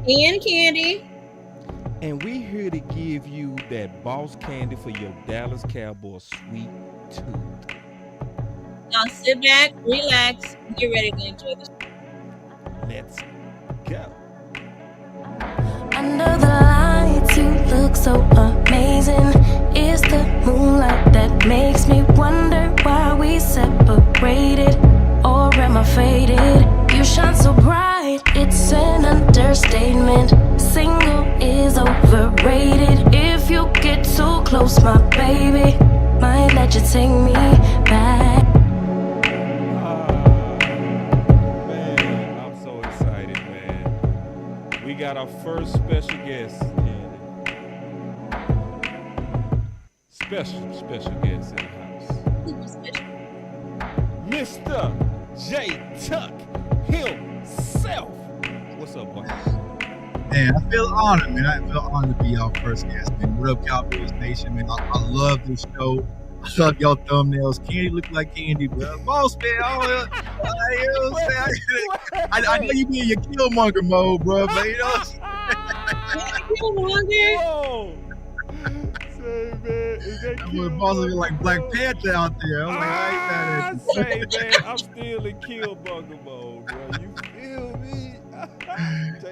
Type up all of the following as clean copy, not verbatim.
and Candy. And we're here to give you that boss candy for your Dallas Cowboys sweet tooth. Now sit back, relax, and get ready to enjoy the show. Let's go. Under the lights, you look so amazing. It's the moonlight that makes me wonder why we separated. Or am I faded? You shine so bright, it's an understatement. Single is overrated. If you get too close, my baby might let you take me back. Man, I'm so excited, man. We got our first special guest, Candy. Special guest in the house. Super special. Mr. J Tuck himself. What's up, boy? Man, I feel honored, man. I feel honored to be our first guest, man. What up, Cowboys Nation, man? I love this show. I love y'all thumbnails. Candy look like Candy, but boss, man, I know you be in your Killmonger mode, bro, but you know. Killmonger. Whoa! Say, man, is that I'm boss looking like Black Panther out there. I'm like, I ain't mad at you. Say, man, I'm still in Killmonger mode, bro. You feel me?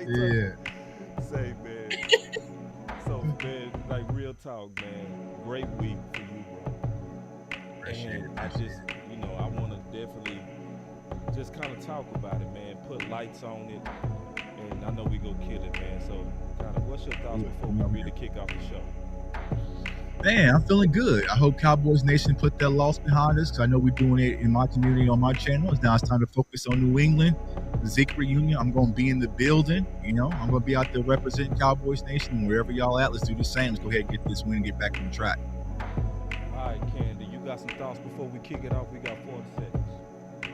Yeah. Say, man. So, man, like real talk, man. Great week for you, bro. And I just, I want to definitely just kind of talk about it, man. Put lights on it. And I know we go kill it, man. So, kind of, what's your thoughts before we really kick off the show? Man, I'm feeling good. I hope Cowboys Nation put that loss behind us because I know we're doing it in my community on my channel. Now it's time to focus on New England. The Zeke reunion, I'm going to be in the building. I'm going to be out there representing Cowboys Nation. And wherever y'all at, let's do the same. Let's go ahead and get this win and get back on track. All right, Candy, you got some thoughts before we kick it off? We got 40 seconds.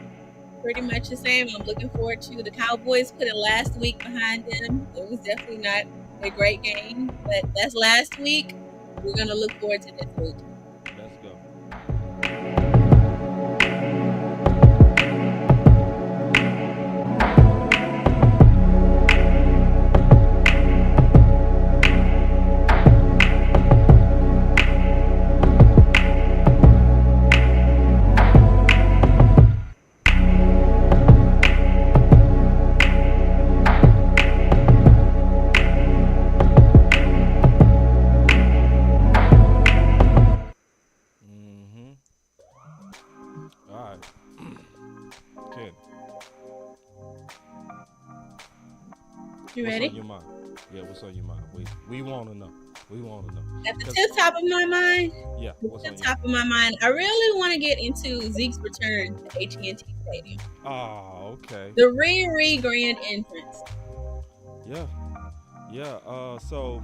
Pretty much the same. I'm looking forward to the Cowboys putting last week behind them. It was definitely not a great game, but that's last week. We're going to look forward to this week. Let's go. You ready? What's on your mind? Yeah, what's on your mind? We want to know. We want to know. At the top of my mind, yeah, what's on top of my mind, I really want to get into Zeke's return to AT&T Stadium. Oh, okay. The grand entrance. Yeah. So,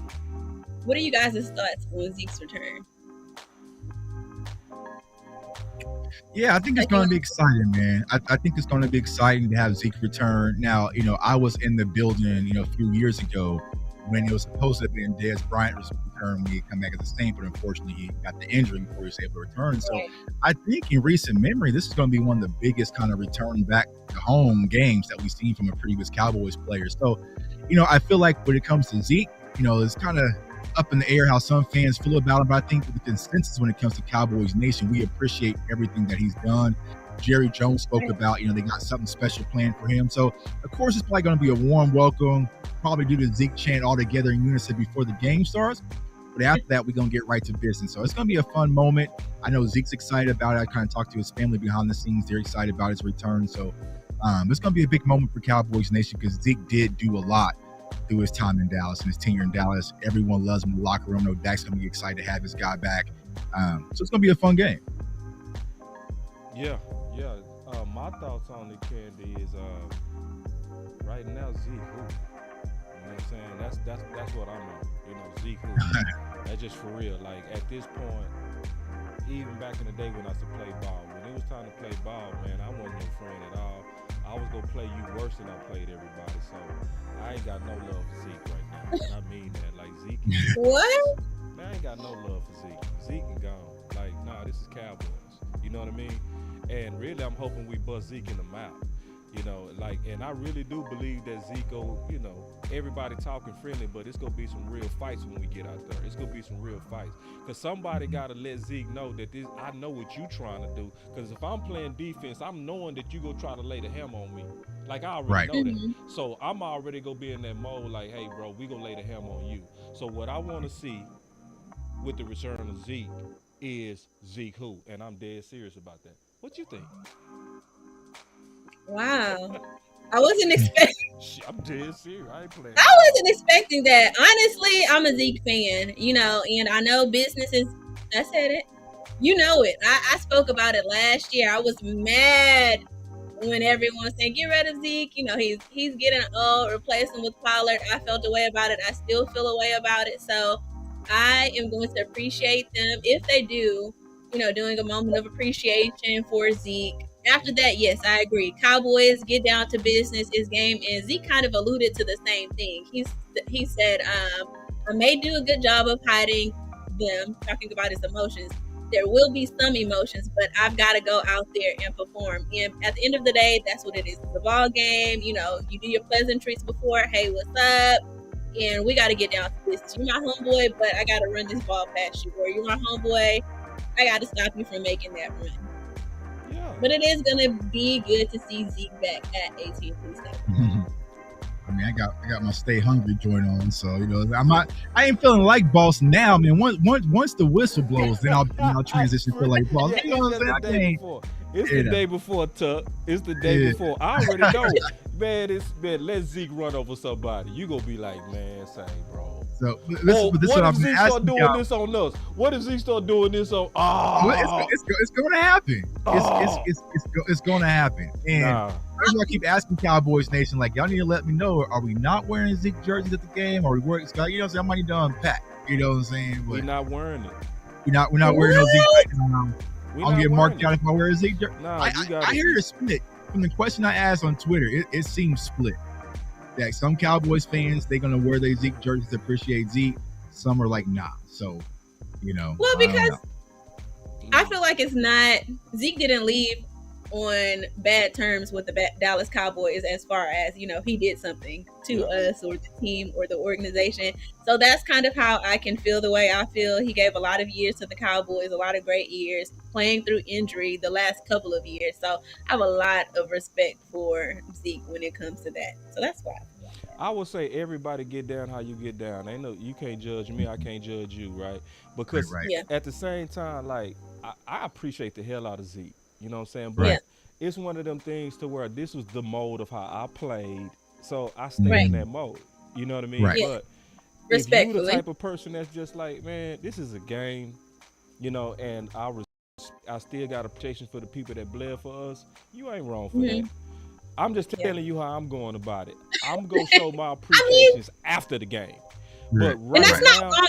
what are you guys' thoughts on Zeke's return? Yeah, I think it's going to be exciting, man. I think it's going to be exciting to have Zeke return. Now, I was in the building, a few years ago when it was supposed to have been Dez Bryant's return when he come back as a Saint, but unfortunately he got the injury before he was able to return. So I think in recent memory, this is going to be one of the biggest kind of return back to home games that we've seen from a previous Cowboys player. So, I feel like when it comes to Zeke, it's kind of up in the air how some fans feel about him, but I think the consensus when it comes to Cowboys Nation, we appreciate everything that he's done. Jerry Jones spoke about, they got something special planned for him. So, of course, it's probably going to be a warm welcome, probably do the Zeke chant all together in unison before the game starts. But after that, we're going to get right to business. So it's going to be a fun moment. I know Zeke's excited about it. I kind of talked to his family behind the scenes. They're excited about his return. So it's going to be a big moment for Cowboys Nation because Zeke did do a lot through his time in Dallas and his tenure in Dallas. Everyone loves him in the locker room. No, Dak's going to be excited to have his guy back. So it's going to be a fun game. Yeah. My thoughts on it, Candy, is right now Zeke who? You know what I'm saying? That's what I'm on. Zeke who? That's just for real. Like at this point, even back in the day when I used to play ball, when it was time to play ball, man, I wasn't your friend at all. I was gonna play you worse than I played everybody. So I ain't got no love for Zeke right now. And I mean that. Like Zeke. What? Man, I ain't got no love for Zeke. Zeke is gone. Like, nah, this is Cowboys. You know what I mean? And really, I'm hoping we bust Zeke in the mouth. And I really do believe that Zeke, everybody talking friendly, but it's gonna be some real fights when we get out there. It's gonna be some real fights, cause somebody gotta let Zeke know that this. I know what you trying to do, cause if I'm playing defense, I'm knowing that you gonna try to lay the hammer on me. Like I already know that, so I'm already gonna be in that mode. Like, hey, bro, we gonna lay the hammer on you. So what I want to see with the return of Zeke is Zeke who, and I'm dead serious about that. What you think? Wow. I wasn't expecting. I'm dead serious. I ain't playing. I wasn't expecting that. Honestly, I'm a Zeke fan, and I know business is. I said it. You know it. I spoke about it last year. I was mad when everyone was saying, get rid of Zeke. He's getting old, replace him with Pollard. I felt a way about it. I still feel a way about it. So I am going to appreciate them if they do, doing a moment of appreciation for Zeke. After that, yes, I agree. Cowboys get down to business, his game, and Zeke kind of alluded to the same thing. He said, I may do a good job of hiding them, talking about his emotions. There will be some emotions, but I've got to go out there and perform. And at the end of the day, that's what it is. It's a ball game. You do your pleasantries before. Hey, what's up? And we got to get down to business. You're my homeboy, but I got to run this ball past you. Or you're my homeboy, I got to stop you from making that run. Yeah. But it is gonna be good to see Zeke back at AT&T Stadium. I mean, I got my Stay Hungry joint on, so I ain't feeling like boss now. I mean, once the whistle blows, then I'll transition to like boss. Yeah, you know what I'm saying? It's the day before, Tuck. It's the day before. I already know, man. Let Zeke run over somebody. You gonna be like, man, same, bro. So this what if Zeke start doing this on us? What if Zeke start doing this on? It's going to happen. It's going to happen. And I keep asking Cowboys Nation, like, y'all need to let me know. Are we not wearing Zeke jerseys at the game? Are we wearing Scott? You know what I'm saying? I might need to unpack. You know what I'm saying? We're not wearing it. We're not wearing no Zeke. I'll get marked out if I wear a Zeke jersey. I hear it split. From the question I asked on Twitter, it seems split. That some Cowboys fans, they're gonna wear their Zeke jerseys to appreciate Zeke. Some are like, nah. So, Well, because I feel like it's not. Zeke didn't leave on bad terms with the Dallas Cowboys as far as, he did something to us or the team or the organization. So that's kind of how I can feel the way I feel. He gave a lot of years to the Cowboys, a lot of great years, playing through injury the last couple of years. So I have a lot of respect for Zeke when it comes to that. So that's why. I would say everybody get down how you get down. Ain't no, you can't judge me, I can't judge you, right? Because at the same time, like, I appreciate the hell out of Zeke. You know what I'm saying? But it's one of them things to where this was the mode of how I played. So I stay in that mode. You know what I mean? Right. But if you the type of person that's just like, man, this is a game, and I still got appreciation for the people that bled for us, you ain't wrong for that. I'm just telling you how I'm going about it. I'm going to show my appreciations after the game. But and that's not wrong.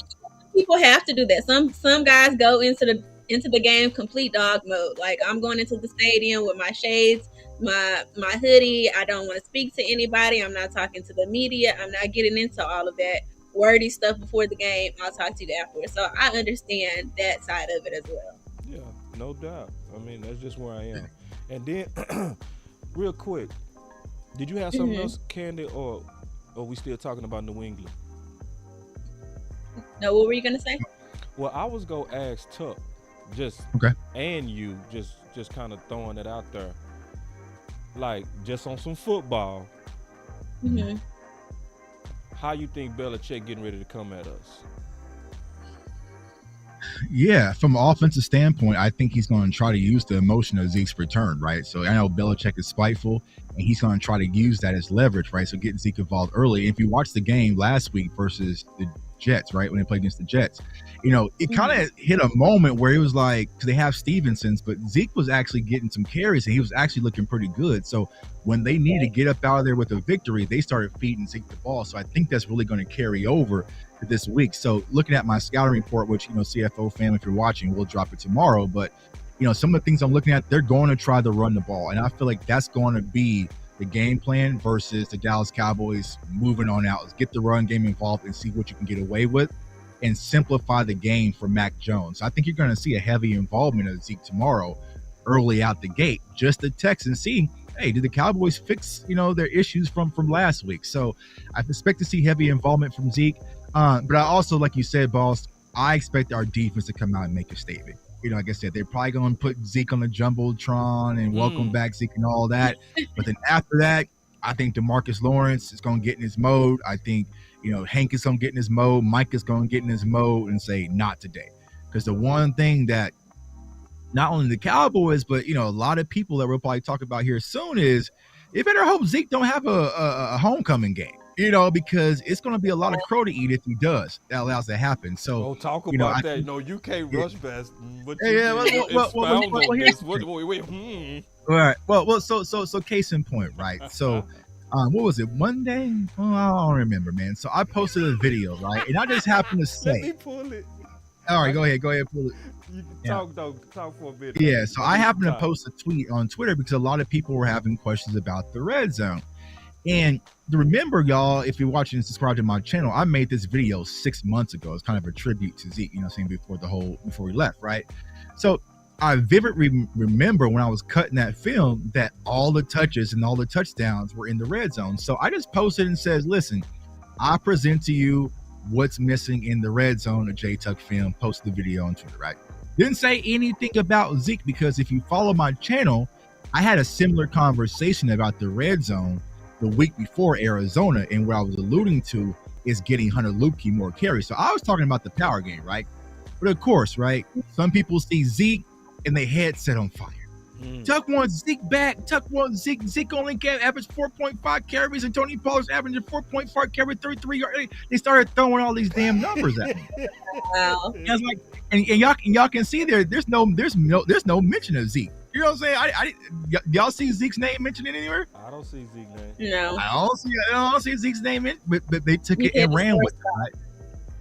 People have to do that. Some guys go into the game complete dog mode. Like, I'm going into the stadium with my shades, my hoodie. I don't want to speak to anybody. I'm not talking to the media. I'm not getting into all of that wordy stuff before the game. I'll talk to you afterwards. So I understand that side of it as well. Yeah, no doubt. I mean, that's just where I am. And then, real quick, did you have something else, Candy, or are we still talking about New England? No, what were you going to say? Well, I was going to ask Tuck, and you, just kind of throwing it out there, like, just on some football, how you think Belichick getting ready to come at us? Yeah, from an offensive standpoint, I think he's going to try to use the emotion of Zeke's return, right? So I know Belichick is spiteful, and he's going to try to use that as leverage, right? So getting Zeke involved early. If you watch the game last week versus the Jets, right, when they played against the Jets, it kind of hit a moment where it was like, because they have Stevenson's, but Zeke was actually getting some carries, and he was actually looking pretty good. So when they needed to get up out of there with a victory, they started feeding Zeke the ball. So I think that's really going to carry over to this week. So looking at my scouting report, which, CFO fam, if you're watching, we'll drop it tomorrow. But, some of the things I'm looking at, they're going to try to run the ball. And I feel like that's going to be the game plan versus the Dallas Cowboys moving on out. Let's get the run game involved and see what you can get away with and simplify the game for Mac Jones. I think you're going to see a heavy involvement of Zeke tomorrow early out the gate, just to test and see hey, did the Cowboys fix their issues from last week? So I expect to see heavy involvement from Zeke. But I also, like you said, boss, I expect our defense to come out and make a statement. Like I said, they're probably going to put Zeke on the jumbotron and welcome back Zeke and all that. But then after that, I think DeMarcus Lawrence is going to get in his mode. I think Hank is going to get in his mode. Mike is going to get in his mode and say, not today. Because the one thing that not only the Cowboys, but a lot of people that we'll probably talk about here soon is you better hope Zeke don't have a homecoming game. Because it's going to be a lot of crow to eat if he does. That allows that to happen. So talk about that. You can't rush past. What you All right. Well. So case in point, right? So, what was it? Monday? Oh, I don't remember, man. So I posted a video, right? And I just happened to say, let me pull it. All right, go ahead, pull it. You can talk for a bit. Yeah. So I happened to post a tweet on Twitter because a lot of people were having questions about the red zone. And remember, y'all, if you're watching and subscribe to my channel, I made this video 6 months ago. It's kind of a tribute to Zeke, saying before he left, right? So I vividly remember when I was cutting that film that all the touches and all the touchdowns were in the red zone. So I just posted and said, listen, I present to you what's missing in the red zone of J-Tuck film, post the video on Twitter, right? Didn't say anything about Zeke because if you follow my channel, I had a similar conversation about the red zone the week before Arizona, and what I was alluding to is getting Hunter Luepke more carries. So I was talking about the power game, right? But of course, right, some people see Zeke and their head set on fire. Tuck wants Zeke back. Tuck wants Zeke. Zeke only averaged 4.5 carries, and Tony Pollard's averaging 4.5 carries, 33 yards. They started throwing all these damn numbers at me. Wow. And I was like, and y'all can see there's no mention of Zeke. You know what I'm saying? Y'all see Zeke's name mentioned anywhere? I don't see Zeke's name. No. I don't see Zeke's name in, but they took it and ran with it. Right?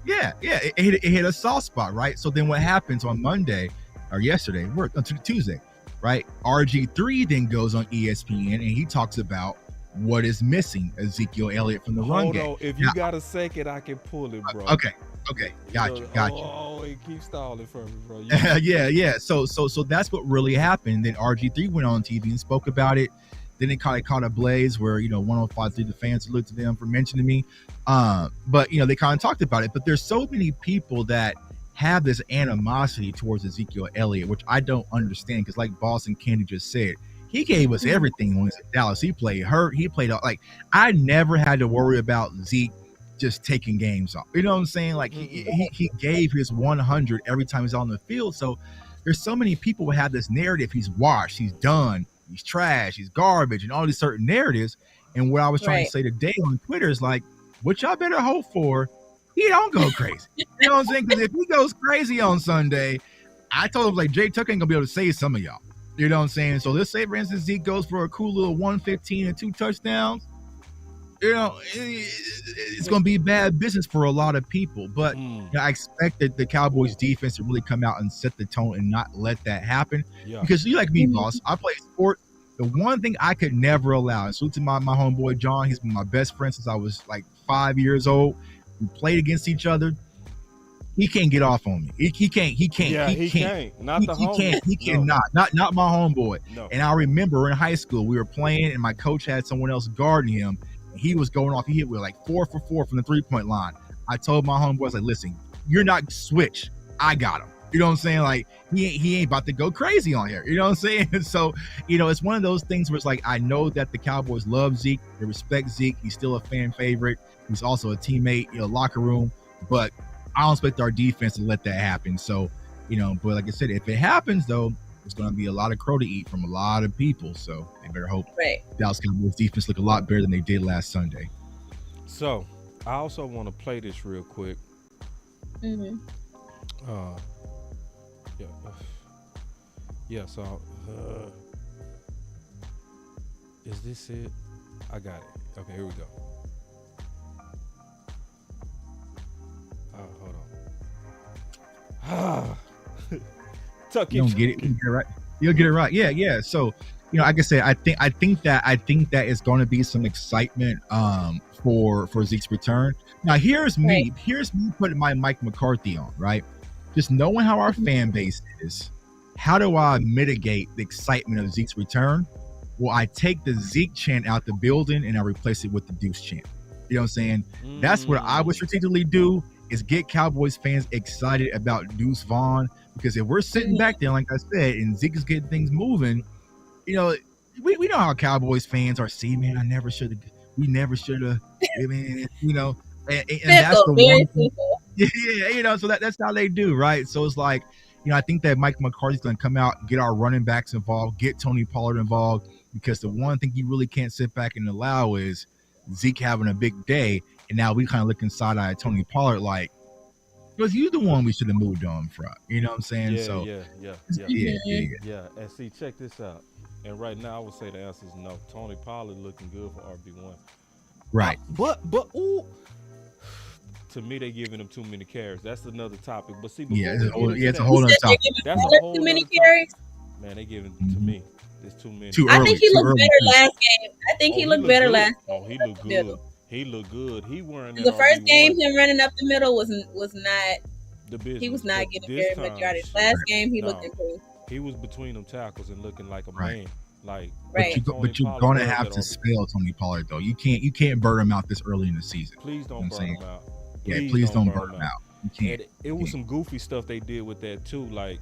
Yeah, it hit a soft spot, right? So then what happens on Monday or yesterday, Tuesday, right? RG3 then goes on ESPN and he talks about what is missing Ezekiel Elliott from the run game. Hold on, if you got a second, I can pull it, bro. Okay, got you. Oh, it keeps stalling for me, bro. Yeah. So that's what really happened. Then RG3 went on TV and spoke about it. Then it caught a blaze where 105.3 the fans looked at them for mentioning me. But they kind of talked about it. But there's so many people that have this animosity towards Ezekiel Elliott, which I don't understand because, like Boss and Candy just said, he gave us everything when he was at Dallas. He played hurt. He played like I never had to worry about Zeke just taking games off. You know what I'm saying? Like he gave his 100 every time he's on the field. So there's so many people who have this narrative. He's washed. He's done. He's trash. He's garbage, and all these certain narratives. And what I was trying to say today on Twitter is like, what y'all better hope for, he don't go crazy. You know what I'm saying? Because if he goes crazy on Sunday, I told him like Jay Tuck ain't gonna be able to save some of y'all. You know what I'm saying? So let's say, for instance, Zeke goes for a cool little 115 and 2 touchdowns. It's going to be bad business for a lot of people. But I expect that the Cowboys defense to really come out and set the tone and not let that happen. Yeah. Because you like me, boss, I play sport. The one thing I could never allow, and salute to my homeboy John, he's been my best friend since I was like 5 years old. We played against each other. He can't get off on me. He can't. Yeah, he can't. Not the homie. He cannot. Not my homeboy. No. And I remember in high school we were playing, and my coach had someone else guarding him. And he was going off. He hit with like 4 for 4 from the 3-point line. I told my homeboys, like, listen, you're not switch. I got him. You know what I'm saying? Like he ain't about to go crazy on here. You know what I'm saying? So it's one of those things where it's like I know that the Cowboys love Zeke. They respect Zeke. He's still a fan favorite. He's also a teammate, locker room, but I don't expect our defense to let that happen. So, but like I said, if it happens, though, it's going to be a lot of crow to eat from a lot of people. So they better hope Dallas Cowboys defense look a lot better than they did last Sunday. So I also want to play this real quick. Mm-hmm. Yeah. So is this it? I got it. Okay, here we go. Hold on. Tuck, you don't get it. You'll get it right. You'll get it right. Yeah. So, like I said, I think that is going to be some excitement for Zeke's return. Now, here's me putting my Mike McCarthy on, right? Just knowing how our fan base is, how do I mitigate the excitement of Zeke's return? Well, I take the Zeke chant out the building and I replace it with the Deuce chant. You know what I'm saying? That's what I would strategically do, is get Cowboys fans excited about Deuce Vaughn, because if we're sitting back there, like I said, and Zeke is getting things moving, you know, we know how Cowboys fans are. See, man, we never should have. I mean, you know, and that's the one thing. Yeah, you know, so that's how they do, right? So it's like, you know, I think that Mike McCarthy's going to come out and get our running backs involved, get Tony Pollard involved, because the one thing you really can't sit back and allow is Zeke having a big day, and now we kind of looking side-eye at Tony Pollard like, because you're the one we should have moved on from. You know what I'm saying? Yeah. And see, check this out. And right now, I would say the answer is no. Tony Pollard looking good for RB1. Right. But ooh, to me, they giving him too many carries. That's another topic. But see, it's a whole other topic. That's a whole too many carries. Man, they giving to me. It's too many. Too early, I think he looked better last game. I think he looked better last game. Oh, he looked good. He looked good. He wearing the first game. Him running up the middle was not the business. He was not getting very much yardage. Last game, he looked improved. He was between them tackles and looking like a man. Like, but you're gonna have to spell Tony Pollard though. You can't burn him out this early in the season. Please don't burn him out. Please don't burn him out. You can't. And it was some goofy stuff they did with that too, like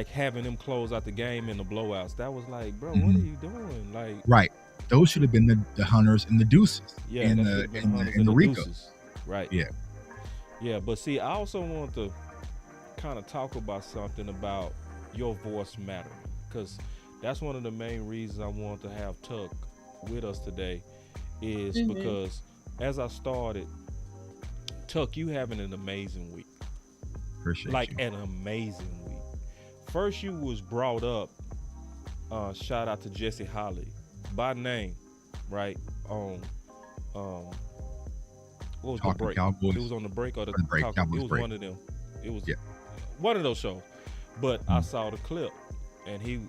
having them close out the game in the blowouts. That was like, bro, what are you doing? Like, right. Those should have been the Hunters and the Deuces. Yeah, and the Ricos. Right. Yeah. But see, I also want to kind of talk about something about your voice mattering, because that's one of the main reasons I want to have Tuck with us today, is because as I started, Tuck, you having an amazing week. Appreciate you. An amazing week. First, you was brought up, shout out to Jesse Holly, by name, right? On what was Talking the break? Cowboys. It was on the break or the break. Talking, Cowboys it was break. one of them. It was one of those shows. But I saw the clip, and he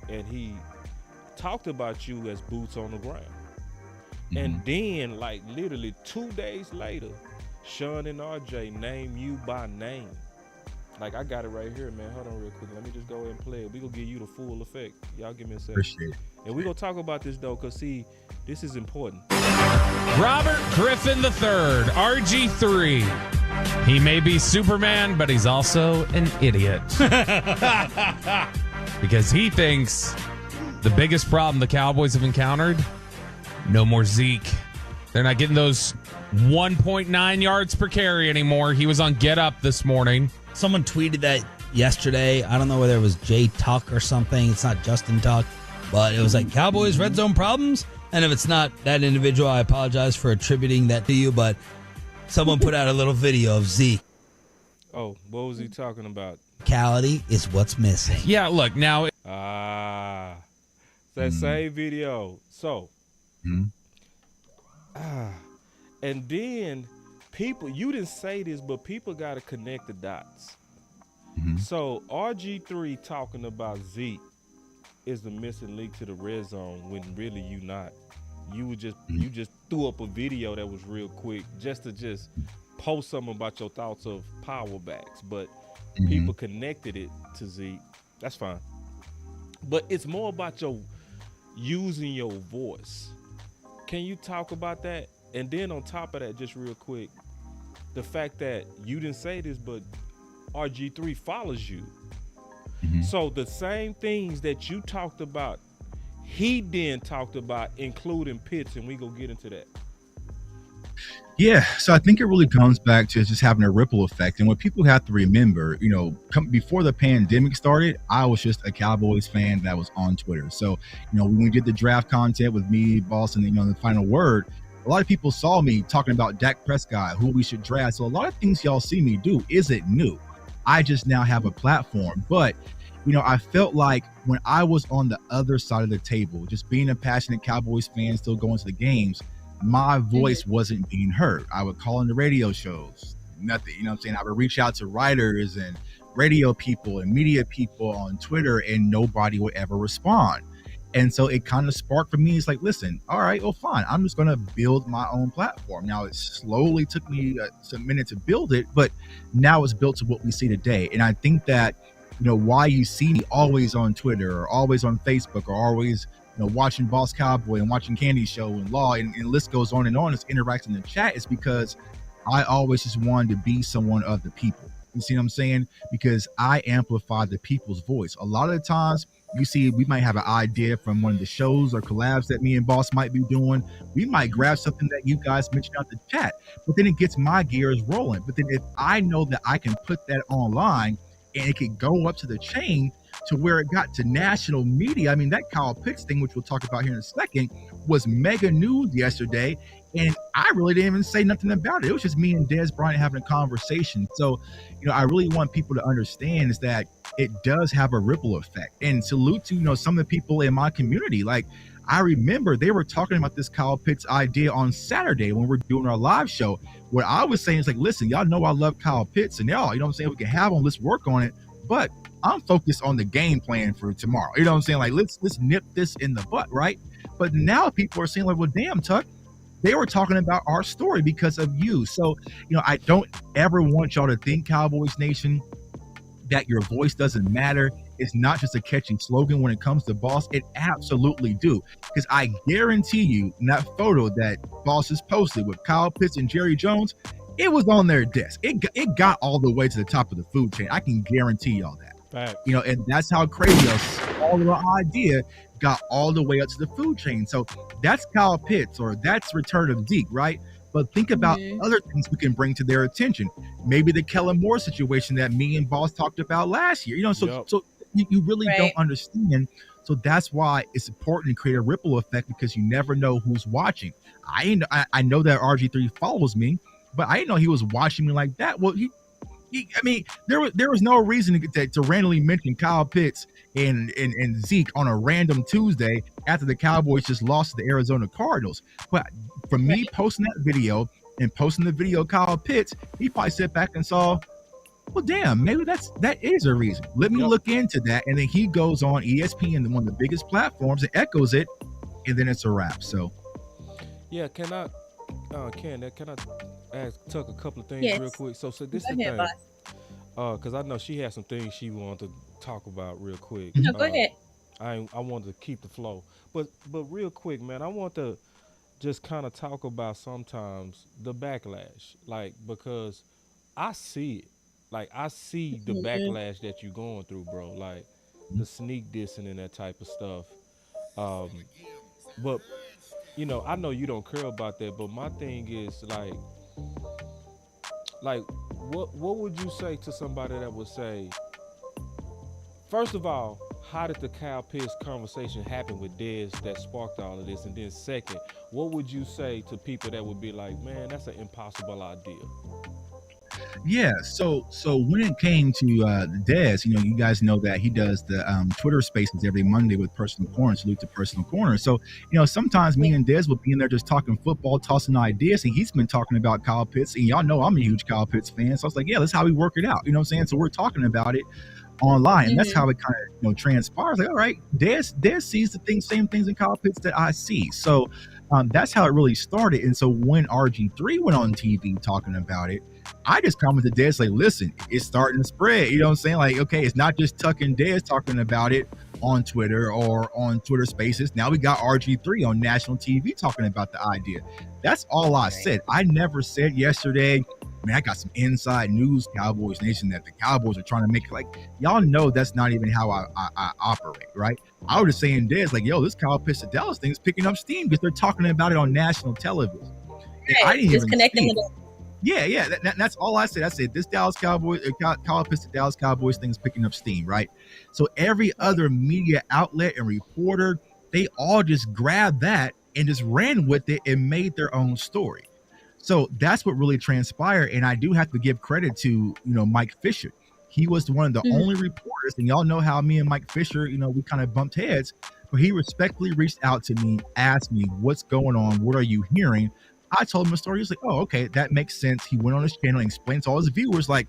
talked about you as boots on the ground. And then, like, literally 2 days later, Sean and RJ named you by name. Like, I got it right here, man. Hold on real quick. Let me just go ahead and play it. We gonna give you the full effect. Y'all give me a second. Appreciate it. And we gonna talk about this, though, because, see, this is important. Robert Griffin III, RG3. He may be Superman, but he's also an idiot. Because he thinks the biggest problem the Cowboys have encountered, no more Zeke. They're not getting those 1.9 yards per carry anymore. He was on Get Up this morning. Someone tweeted that yesterday. I don't know whether it was Jay Tuck or something. It's not Justin Tuck. But it was like Cowboys red zone problems. And if it's not that individual, I apologize for attributing that to you. But someone put out a little video of Zeke. Oh, what was he talking about? Physicality is what's missing. Yeah, look, now. That same video. So, and then people, you didn't say this, but people got to connect the dots. So RG3 talking about Zeke is the missing link to the red zone, when really you not. You just threw up a video that was real quick just to post something about your thoughts of power backs, but people connected it to Zeke. That's fine. But it's more about your using your voice. Can you talk about that? And then on top of that, just real quick, the fact that you didn't say this, but RG3 follows you. So the same things that you talked about, he then talked about, including Pitts, and we gonna get into that. Yeah, so I think it really comes back to just having a ripple effect. And what people have to remember, before the pandemic started, I was just a Cowboys fan that was on Twitter. So, when we did the draft content with me, Boss, and the final word, a lot of people saw me talking about Dak Prescott, who we should draft. So a lot of things y'all see me do isn't new. I just now have a platform. But, I felt like when I was on the other side of the table, just being a passionate Cowboys fan, still going to the games, my voice wasn't being heard. I would call into radio shows, nothing, I would reach out to writers and radio people and media people on Twitter, and nobody would ever respond. And so it kind of sparked for me. It's like, listen, all right, well, fine. I'm just going to build my own platform. Now, it slowly took me a minute to build it, but now it's built to what we see today. And I think that, why you see me always on Twitter or always on Facebook or always watching Boss Cowboy and watching Candy Show and Law and list goes on and on, is interacting in the chat, is because I always just wanted to be someone of the people. You see what I'm saying? Because I amplify the people's voice. A lot of the times you see we might have an idea from one of the shows or collabs that me and Boss might be doing. We might grab something that you guys mentioned out the chat, but then it gets my gears rolling. But then if I know that I can put that online and it could go up to the chain to where it got to national media. I mean, that Kyle Pitts thing, which we'll talk about here in a second, was mega news yesterday. And I really didn't even say nothing about it. It was just me and Dez Bryant having a conversation. So, I really want people to understand is that it does have a ripple effect. And salute to, some of the people in my community. Like, I remember they were talking about this Kyle Pitts idea on Saturday when we're doing our live show. What I was saying is like, listen, y'all know I love Kyle Pitts, and y'all, we can have him, let's work on it. But I'm focused on the game plan for tomorrow. You know what I'm saying? Like, let's nip this in the butt, right? But now people are saying like, well, damn, Tuck, they were talking about our story because of you. So, I don't ever want y'all to think, Cowboys Nation, that your voice doesn't matter. It's not just a catchy slogan when it comes to Boss. It absolutely do. Because I guarantee you, in that photo that Boss has posted with Kyle Pitts and Jerry Jones, it was on their desk. It got all the way to the top of the food chain. I can guarantee y'all that. Fact. And that's how crazy a small little idea got all the way up to the food chain. So that's Kyle Pitts, or that's Return of Zeke, right? But think about other things we can bring to their attention. Maybe the Kellen Moore situation that me and Boss talked about last year. So you really don't understand. So that's why it's important to create a ripple effect, because you never know who's watching. I know that RG3 follows me, but I didn't know he was watching me like that. Well, there was no reason to randomly mention Kyle Pitts and Zeke on a random Tuesday after the Cowboys just lost to the Arizona Cardinals. But for me posting that video and posting the video of Kyle Pitts, he probably sat back and saw, well, damn, maybe that is a reason. Let me look into that. And then he goes on ESPN, one of the biggest platforms, and echoes it, and then it's a wrap. So, yeah, can I ask Tuck a couple of things real quick? So this is the thing, because I know she has some things she wanted to talk about real quick. No, go ahead. I wanted to keep the flow, but real quick, man, I want to just kind of talk about sometimes the backlash, like, because I see it. Like, I see the backlash that you're going through, bro. Like, the sneak dissing and that type of stuff. But, I know you don't care about that, but my thing is, like, what would you say to somebody that would say, first of all, how did the Kyle Pitts conversation happen with Dez that sparked all of this? And then second, what would you say to people that would be like, man, that's an impossible idea? Yeah, so when it came to Dez, you guys know that he does the Twitter Spaces every Monday with Personal Corner. Salute to Personal Corner. So sometimes me and Dez will be in there just talking football, tossing ideas, and he's been talking about Kyle Pitts, and y'all know I'm a huge Kyle Pitts fan. So I was like, yeah, that's how we work it out. You know what I'm saying? So we're talking about it online, and that's how it kind of transpires. Like, all right, Dez sees the same things in Kyle Pitts that I see. So that's how it really started. And so when RG3 went on TV talking about it, I just commented Dez like, listen, it's starting to spread. You know what I'm saying? Like, okay, it's not just Tuck and Dez talking about it on Twitter or on Twitter Spaces. Now we got RG3 on national TV talking about the idea. That's all I said. I never said yesterday, man, I got some inside news, Cowboys Nation, that the Cowboys are trying to make. Like, y'all know that's not even how I operate, right? I was just saying Dez, like, yo, this Kyle Pitts to Dallas thing is picking up steam because they're talking about it on national television. Right. I didn't just connecting the dots. Yeah. That's all I said. I said this Dallas Cowboys, Kyle Pitts to Dallas Cowboys thing is picking up steam, right? So every other media outlet and reporter, they all just grabbed that and just ran with it and made their own story. So that's what really transpired. And I do have to give credit to, Mike Fisher. He was one of the only reporters, and y'all know how me and Mike Fisher, we kind of bumped heads, but he respectfully reached out to me, asked me, what's going on? What are you hearing? I told him a story. He was like, oh, okay, that makes sense. He went on his channel and explained to all his viewers, like,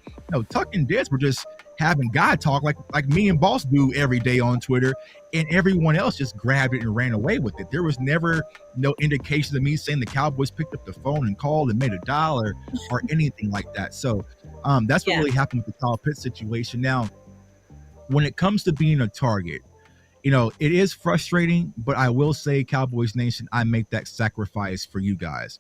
Tuck and Dez were just having guy talk like me and Boss do every day on Twitter, and everyone else just grabbed it and ran away with it. There was never no indication of me saying the Cowboys picked up the phone and called and made a dial or anything like that. So that's what really happened with the Kyle Pitts situation. Now, when it comes to being a target, it is frustrating, but I will say, Cowboys Nation, I make that sacrifice for you guys,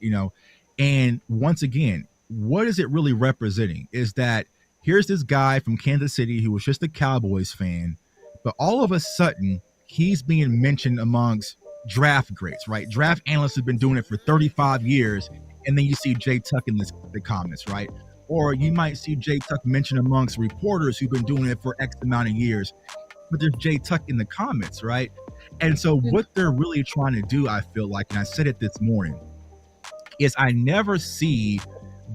and once again, what is it really representing is that here's this guy from Kansas City who was just a Cowboys fan, but all of a sudden he's being mentioned amongst draft greats, right? Draft analysts have been doing it for 35 years, and then you see Jay Tuck in the comments, right? Or you might see Jay Tuck mentioned amongst reporters who've been doing it for X amount of years, but there's Jay Tuck in the comments, right? And so what they're really trying to do, I feel like, and I said it this morning, is I never see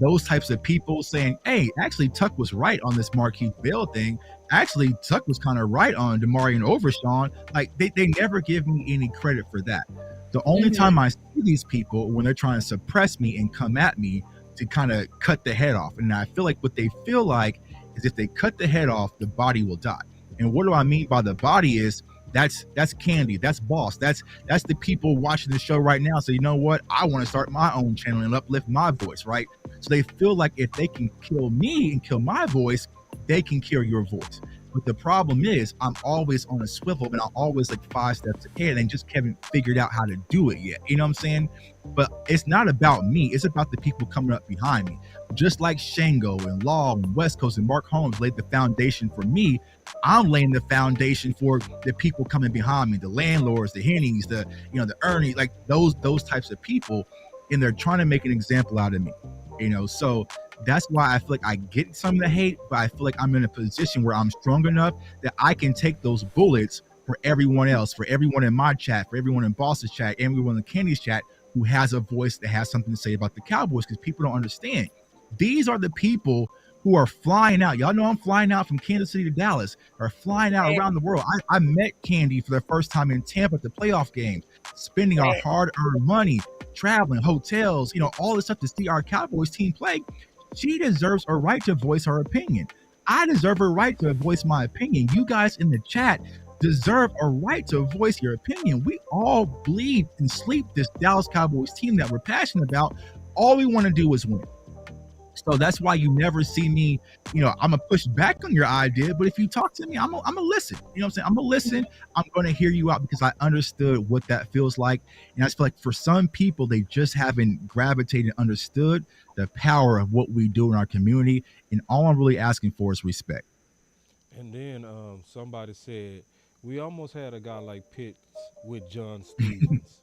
those types of people saying, hey, actually Tuck was right on this Marquise Bell thing. Actually, Tuck was kind of right on DeMarion Overshawn. Like they never give me any credit for that. The only time I see these people when they're trying to suppress me and come at me to kind of cut the head off. And I feel like what they feel like is if they cut the head off, the body will die. And what do I mean by the body is that's Candy, that's Boss, that's the people watching the show right now. So you know what? I want to start my own channel and uplift my voice, right? So they feel like if they can kill me and kill my voice, they can kill your voice. But the problem is I'm always on a swivel and I'm always like 5 steps ahead and just haven't figured out how to do it yet. You know what I'm saying? But it's not about me. It's about the people coming up behind me. Just like Shango and Law and West Coast and Mark Holmes laid the foundation for me, I'm laying the foundation for the people coming behind me, the landlords, the Hennies, the Ernie, like those types of people, and they're trying to make an example out of me. So that's why I feel like I get some of the hate, but I feel like I'm in a position where I'm strong enough that I can take those bullets for everyone else, for everyone in my chat, for everyone in Boss's chat, everyone in Kenny's chat who has a voice that has something to say about the Cowboys, because people don't understand. These are the people who are flying out. Y'all know I'm flying out from Kansas City to Dallas, or flying out around the world. I met Candy for the first time in Tampa at the playoff game, spending our hard-earned money, traveling, hotels, all this stuff to see our Cowboys team play. She deserves a right to voice her opinion. I deserve a right to voice my opinion. You guys in the chat deserve a right to voice your opinion. We all bleed and sleep this Dallas Cowboys team that we're passionate about. All we want to do is win. So that's why you never see me, I'm going to push back on your idea. But if you talk to me, I'm going to listen. You know what I'm saying? I'm going to listen. I'm going to hear you out because I understood what that feels like. And I just feel like for some people, they just haven't gravitated and understood the power of what we do in our community. And all I'm really asking for is respect. And then somebody said, we almost had a guy like Pitts with John Stevens.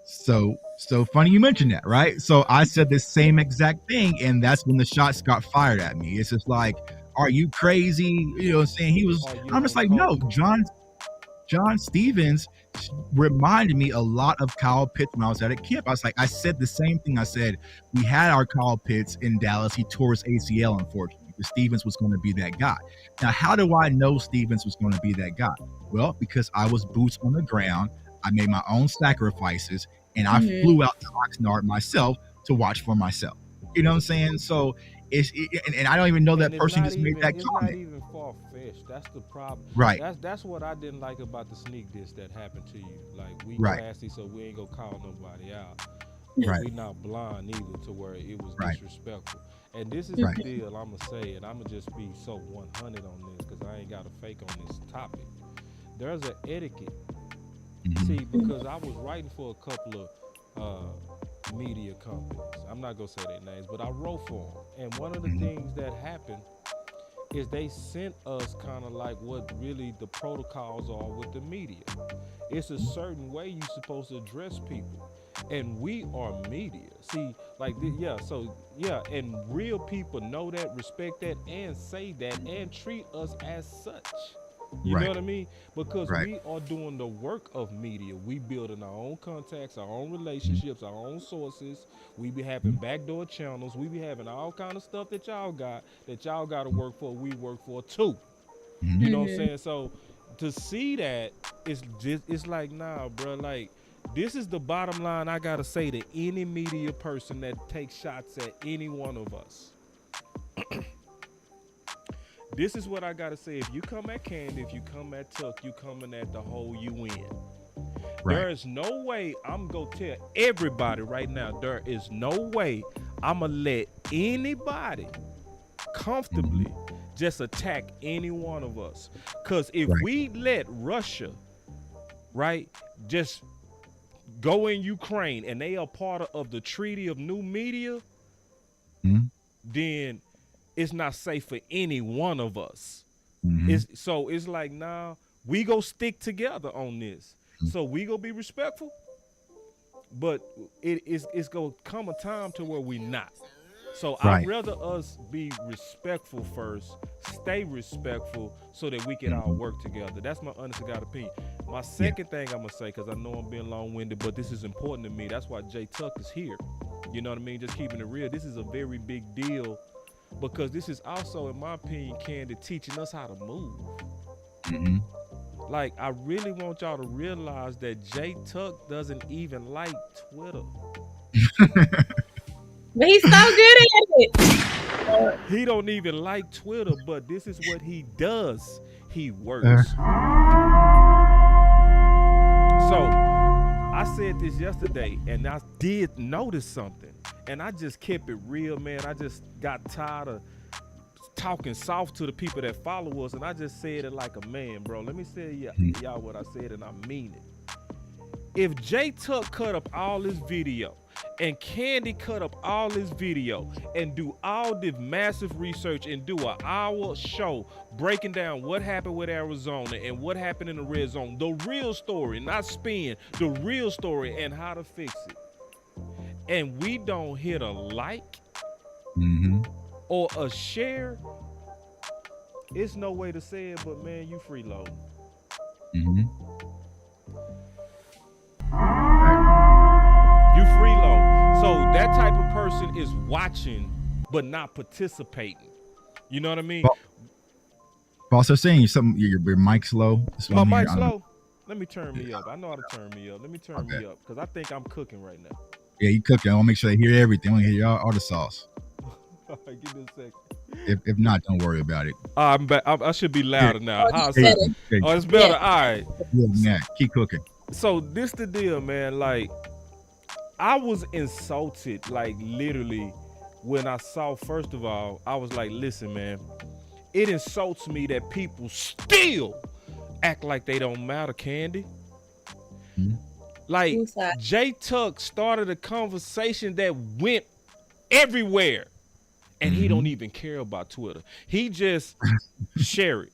So funny you mentioned that, right? So I said the same exact thing, and that's when the shots got fired at me. It's just like, are you crazy? You know what I'm saying? I'm just like, no, John Stevens reminded me a lot of Kyle Pitts when I was at a camp. I said the same thing. I said, we had our Kyle Pitts in Dallas. He tore his ACL, unfortunately. Stevens was going to be that guy. Now, how do I know Stevens was going to be that guy? Well, because I was boots on the ground. I made my own sacrifices, and I flew out to Oxnard myself to watch for myself. You know what I'm saying? So and I don't even know that person just made that comment. It's not even far-fetched. That's the problem. Right. That's what I didn't like about the sneak diss that happened to you. Like, we classy, so we ain't gonna call nobody out. Right. We not blind either to where it was disrespectful. And this is the deal. I'm gonna say it. I'm gonna just be so 100 on this because I ain't got a fake on this topic. There's an etiquette. See, because I was writing for a couple of media companies. I'm not gonna say their names, but I wrote for them. And one of the things that happened is they sent us kind of like what really the protocols are with the media. It's a certain way you're supposed to address people. And we are media. See, like, and real people know that, respect that, and say that, and treat us as such. You know what I mean? Because we are doing the work of media. We building our own contacts, our own relationships, our own sources. We be having backdoor channels. We be having all kind of stuff that y'all got to work for. We work for too. You know what I'm saying? So to see that, it's like, nah, bro, like, this is the bottom line I got to say to any media person that takes shots at any one of us. This is what I got to say. If you come at Candy, if you come at Tuck, you coming at the whole UN. There is no way I'm going to tell everybody right now, there is no way I'm going to let anybody comfortably just attack any one of us. Because if we let Russia, right, just go in Ukraine and they are part of the Treaty of New Media, then it's not safe for any one of us. It's like, nah, we go stick together on this. So we go be respectful, but it's gonna come a time to where we not. So I'd rather us be respectful first, stay respectful, so that we can all work together. That's my honest to God opinion. My second thing I'm gonna say, because I know I'm being long-winded, but this is important to me. That's why Jay Tuck is here. You know what I mean? Just keeping it real. This is a very big deal, because this is also, in my opinion, Candy, teaching us how to move. Like, I really want y'all to realize that Jay Tuck doesn't even like Twitter. But he's so good at it. He don't even like Twitter, but this is what he does. He works. So I said this yesterday, and I did notice something, and I just kept it real, man. I just got tired of talking soft to the people that follow us, and I just said it like a man, bro. Let me say y'all what I said, and I mean it. If Jay Tuck cut up all his video and Candy cut up all his video and do all this massive research and do an hour show breaking down what happened with Arizona and what happened in the red zone, the real story, not spin, the real story and how to fix it, and we don't hit a like or a share, it's no way to say it, but man, you freeloading. You freeload. So that type of person is watching but not participating. You know what I mean? Boss, they're saying something. Your mic's low. My mic's low. Let me turn me up. I know how to turn me up. Let me turn me up, because I think I'm cooking right now. Yeah, you cooking. I want to make sure they hear everything. I want to hear all the sauce. All right, give me a second. If not, don't worry about it. I'm back. I should be louder now. It's better. Oh, it's better. All right. Yeah, keep cooking. So this the deal, man. Like, I was insulted, like literally, when I saw, first of all, I was like, listen, man, it insults me that people still act like they don't matter, Candy. Like, Jay Tuck started a conversation that went everywhere, and he don't even care about Twitter. He just share it.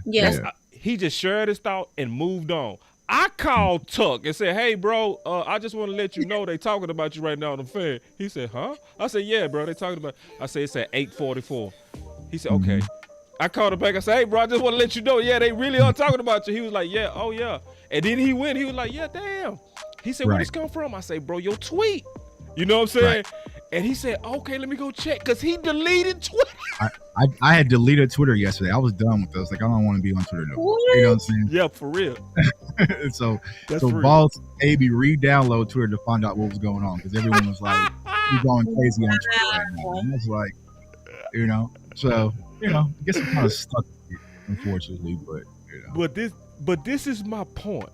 Yes. He just shared his thought and moved on. I called Tuck and said, hey, bro, I just want to let you know they talking about you right now on the fan. He said, huh? I said, yeah, bro, they talking about. I said, it's at 8:44. He said, okay. I called him back. I said, hey, bro, I just want to let you know, yeah, they really are talking about you. He was like, yeah, oh, yeah. And then he went. He was like, yeah, damn. He said, where this come from? I say, bro, your tweet. You know what I'm saying? And he said, okay, let me go check, because he deleted Twitter. I had deleted Twitter yesterday. I was done with those. Like, I don't want to be on Twitter no more. You know what I'm saying? Yeah, for real. so Boss AB re-download Twitter to find out what was going on, because everyone was like, you're going crazy on Twitter right now. And I was like, so, I guess I'm kind of stuck with it, unfortunately, but, But this is my point,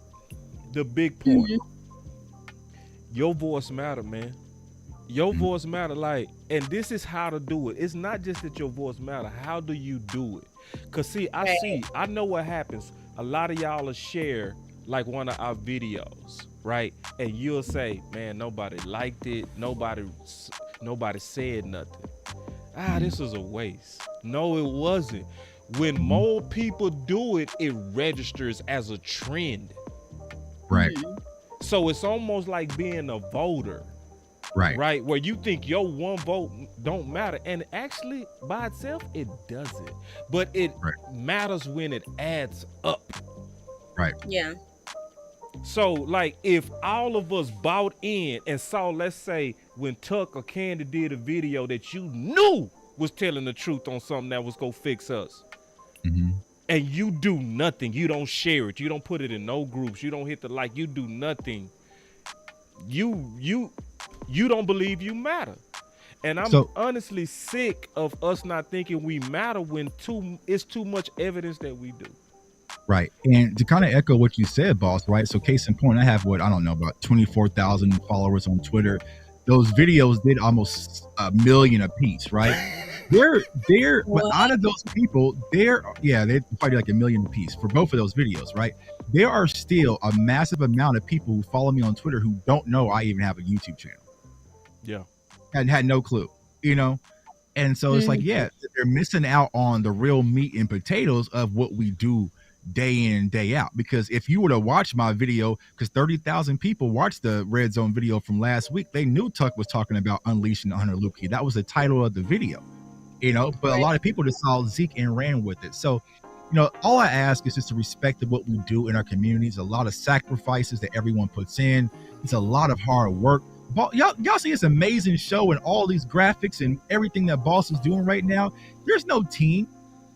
the big point. Your voice matter, man. Your voice matter, like, and this is how to do it. It's not just that your voice matter. How do you do it? Because, see, I know what happens. A lot of y'all will share, like, one of our videos, right? And you'll say, man, nobody liked it. Nobody said nothing. This was a waste. No, it wasn't. When more people do it, it registers as a trend. Right. So it's almost like being a voter. Right, where you think your one vote don't matter, and actually by itself it doesn't, but it matters when it adds up. Right. Yeah. So, like, if all of us bought in and saw, let's say, when Tuck or Candy did a video that you knew was telling the truth on something that was gonna fix us, and you do nothing, you don't share it, you don't put it in no groups, you don't hit the like, you do nothing, you don't believe you matter. And I'm honestly sick of us not thinking we matter when it's too much evidence that we do. Right. And to kind of echo what you said, boss, right? So case in point, I have about 24,000 followers on Twitter. Those videos did almost 1 million a piece, right? but out of those people, they're probably like 1 million apiece for both of those videos, right? There are still a massive amount of people who follow me on Twitter who don't know I even have a YouTube channel. Yeah. And had no clue, And so it's like, they're missing out on the real meat and potatoes of what we do day in, day out. Because if you were to watch my video, because 30,000 people watched the Red Zone video from last week, they knew Tuck was talking about unleashing Hunter Luepke. That was the title of the video, but a lot of people just saw Zeke and ran with it. So, all I ask is just to respect what we do in our communities. A lot of sacrifices that everyone puts in. It's a lot of hard work. Y'all see this amazing show and all these graphics and everything that Boss is doing right now. There's no team.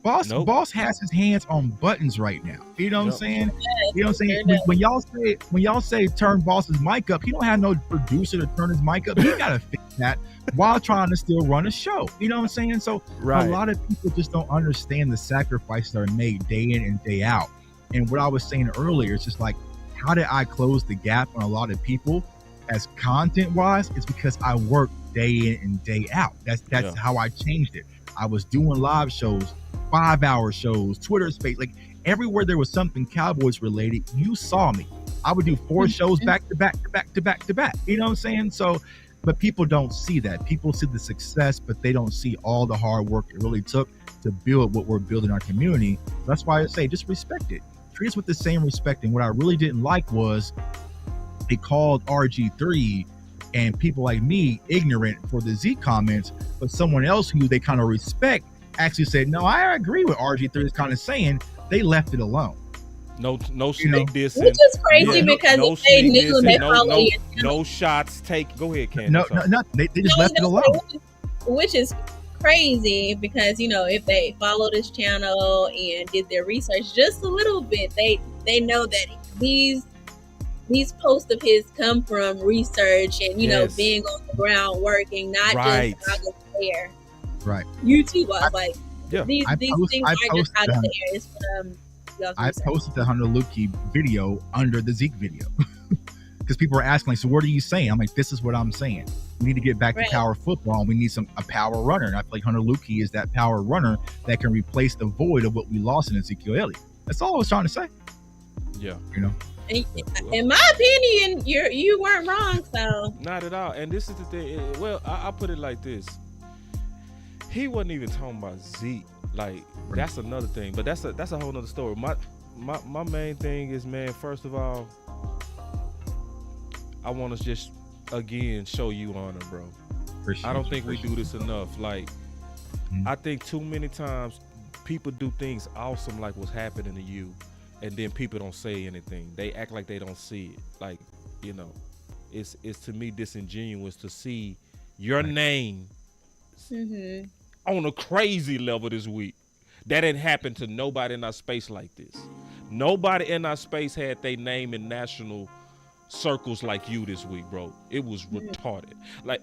Boss has his hands on buttons right now. You know what I'm saying? You know what I'm saying? When y'all say turn Boss's mic up, he don't have no producer to turn his mic up. He gotta fix that while trying to still run a show. You know what I'm saying? So a lot of people just don't understand the sacrifices that are made day in and day out. And what I was saying earlier is just like, how did I close the gap on a lot of people as content wise? It's because I work day in and day out. That's how I changed it. I was doing live shows, 5-hour shows, Twitter space, like everywhere there was something Cowboys related, you saw me. I would do 4 shows back to back to back to back to back. You know what I'm saying? So, but people don't see that. People see the success, but they don't see all the hard work it really took to build what we're building in our community. That's why I say just respect it. Treat us with the same respect. And what I really didn't like was they called RG3 and people like me ignorant for the Z comments, but someone else who they kind of respect actually said, no, I agree with RG3 is kind of saying. They left it alone. No sneak dissing. Which is crazy because they knew they followed you. No shots take. Go ahead, Candy. No, they just left it alone. Which is crazy because, if they follow this channel and did their research just a little bit, they know that these posts of his come from research and, being on the ground working, not just out of the air. Right. YouTube was like, these things are just out of the air. It's I posted the Hunter Luepke video under the Zeke video because people were asking, like, so what are you saying? I'm like, this is what I'm saying. We need to get back to power football and we need a power runner. And I feel like Hunter Luepke is that power runner that can replace the void of what we lost in Ezekiel Elliott. That's all I was trying to say. Yeah. In my opinion, you weren't wrong. So not at all. And this is the thing. Well, I put it like this. He wasn't even talking about Zeke. Like, that's another thing. But that's a whole nother story. My main thing is, man, first of all, I want to just, again, show you honor, bro. I don't think we do this enough. Like, I think too many times people do things awesome like what's happening to you, and then people don't say anything. They act like they don't see it. Like, it's to me disingenuous to see your name on a crazy level this week. That didn't happen to nobody in our space like this. Nobody in our space had their name in national circles like you this week, bro. It was retarded. Like,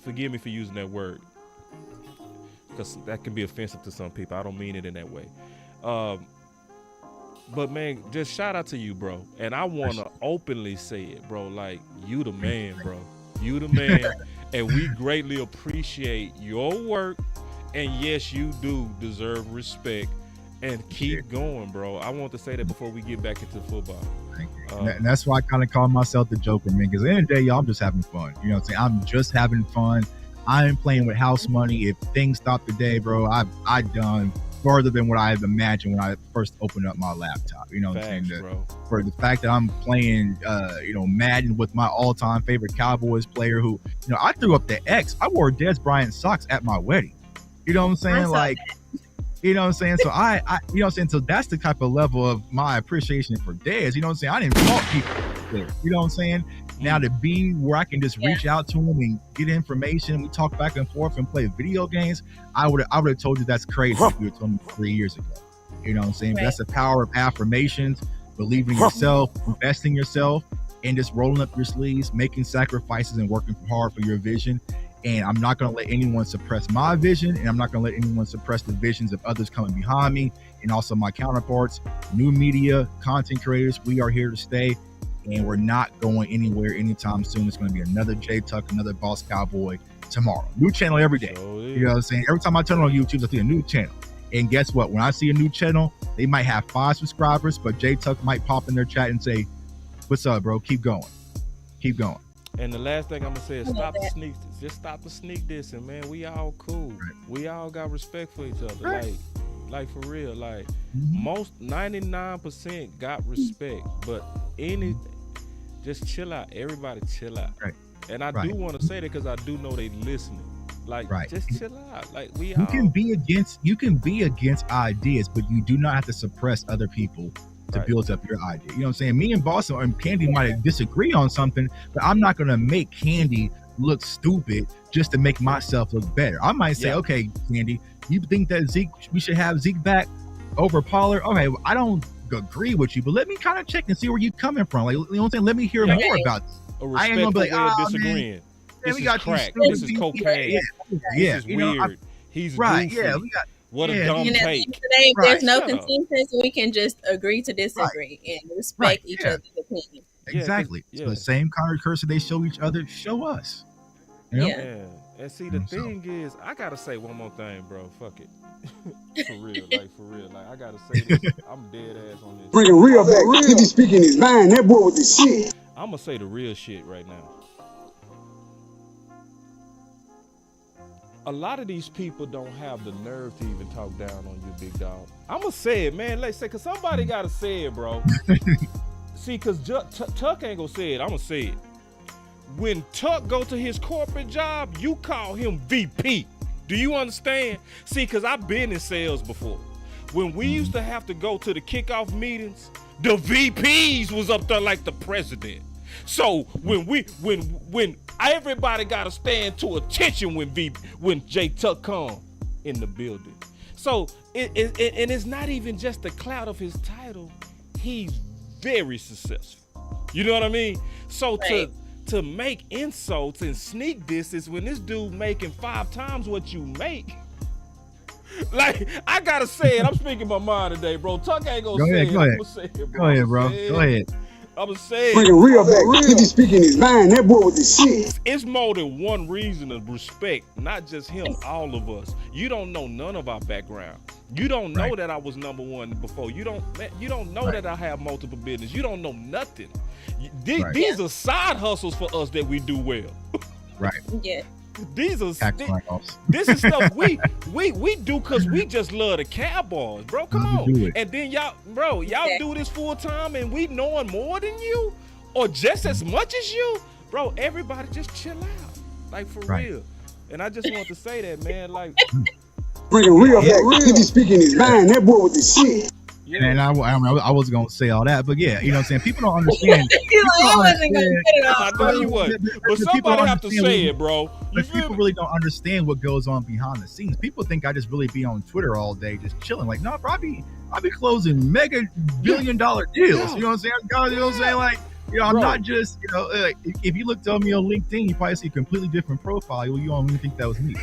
forgive me for using that word, because that can be offensive to some people. I don't mean it in that way. But man, just shout out to you, bro. And I want to openly say it, bro. Like, you the man, bro. You the man. And we greatly appreciate your work. And yes, you do deserve respect. And keep going, bro. I want to say that before we get back into football. And that's why I kind of call myself the Joker, man. Because at the end of the day, y'all, I'm just having fun. You know what I'm saying? I'm just having fun. I am playing with house money. If things stop today, bro, I've done further than what I had imagined when I first opened up my laptop. You know what I'm saying? For the fact that I'm playing, Madden with my all-time favorite Cowboys player who, I threw up the X. I wore Dez Bryant socks at my wedding. You know what I'm saying? Like, you know what I'm saying? So I you know what I'm saying? So that's the type of level of my appreciation for Dez. You know what I'm saying? I didn't fault people there. You know what I'm saying? Now to be where I can just reach out to them and get information, we talk back and forth and play video games. I would have told you that's crazy if you had told me 3 years ago. You know what I'm saying? Right. That's the power of affirmations, believing in yourself, investing in yourself, and just rolling up your sleeves, making sacrifices and working hard for your vision. And I'm not going to let anyone suppress my vision, and I'm not going to let anyone suppress the visions of others coming behind me, and also my counterparts, new media, content creators. We are here to stay, and we're not going anywhere anytime soon. It's going to be another J Tuck, another Boss Cowboy, tomorrow. New channel every day. So You know what I'm saying? Every time I turn on YouTube, I see a new channel. And guess what? When I see a new channel, they might have 5 subscribers, but J Tuck might pop in their chat and say, "What's up, bro? Keep going. Keep going." And the last thing I'm gonna say is stop the sneak. Just stop the sneak dissing, man. We all cool. Right. We all got respect for each other. Right. Like for real. Like Mhm. most 99% got respect, but just chill out. Everybody chill out. Right. And I Right. do want to say that because I do know they listening. Like Right. just chill out. Like we You all can be against ideas, but you do not have to suppress other people to Right. build up your idea. You know what I'm saying? Me and Boss and Candy might disagree on something, but I'm not gonna make Candy look stupid just to make myself look better. I might say, Yeah. okay, Candy, you think that we should have Zeke back over Pollard? Okay, well, I don't agree with you, but let me kind of check and see where you're coming from. Like, you know what I'm saying? Let me hear Yeah. more about this. a I ain't gonna respectful be like, way of "Ah, disagreeing. Man, This we is got these crack. stupid This is people." cocaine. Yeah, This is you know, weird. He's right? goofy. Yeah, we got. What a yeah, dumb And at the take. end of the day, Right. there's no Shut up. consensus. We can just agree to disagree and respect Right, each yeah. other's opinion. Yeah, 'cause- Exactly. yeah. So the same kind of cursor they show each other, show us. You know? Yeah. Yeah. And see, the So- thing is, I gotta say one more thing, bro. Fuck it. For real. Like, I gotta say this. I'm dead ass on this. Bring it real back. He be speaking his mind. That boy with the shit. I'm gonna say the real shit right now. A lot of these people don't have the nerve to even talk down on you, big dog. I'm gonna say it, man. Let's say, cause somebody gotta say it, bro. See, cause Tuck ain't gonna say it. I'm gonna say it. When Tuck go to his corporate job, you call him VP. Do you understand? See, cause I've been in sales before. When we used to have to go to the kickoff meetings, the VPs was up there like the president. So when everybody gotta stand to attention when J Tuck come in the building. So and it's not even just the clout of his title. He's very successful. You know what I mean? So Right. to make insults and sneak this is when this dude making 5 times what you make. Like, I gotta say it. I'm speaking my mind today, bro. Tuck ain't gonna Go say ahead, it. go I'm ahead. gonna say it, bro. Go ahead, bro. Go ahead. I'm gonna say Bring it. it real back. He be speaking his mind. That boy with the shit. It's more than one reason to respect, not just him, all of us. You don't know none of our background. You don't know Right. that I was number one before. You don't know Right. that I have multiple business. You don't know nothing. Right. These are side hustles for us that we do well. Right. Yeah. These are Tax write-offs. this is stuff we do because we just love the Cowboys, bro. Come We on. do it. And then y'all Yeah. do this full time and we knowing more than you or just as much as you, bro. Everybody just chill out, like for Right. real. And I just want to say that, man. Like, Bring it real back. He be speaking his mind. That boy with the shit. yeah, And I wasn't gonna say all that, but yeah, you know what I'm saying? People don't understand. You're like, I wasn't gonna get it I off. know you would, But but people somebody don't have to understand say what- it, bro. You But feel people me? really don't understand what goes on behind the scenes. People think I just really be on Twitter all day just chilling. Like, no, bro, I be closing mega billion-dollar deals. Yeah. You know what I'm saying? You know what I'm saying? Like, you know, I'm Bro. not just, you know, like, if you looked on me on LinkedIn, you probably see a completely different profile. You don't even think that was me.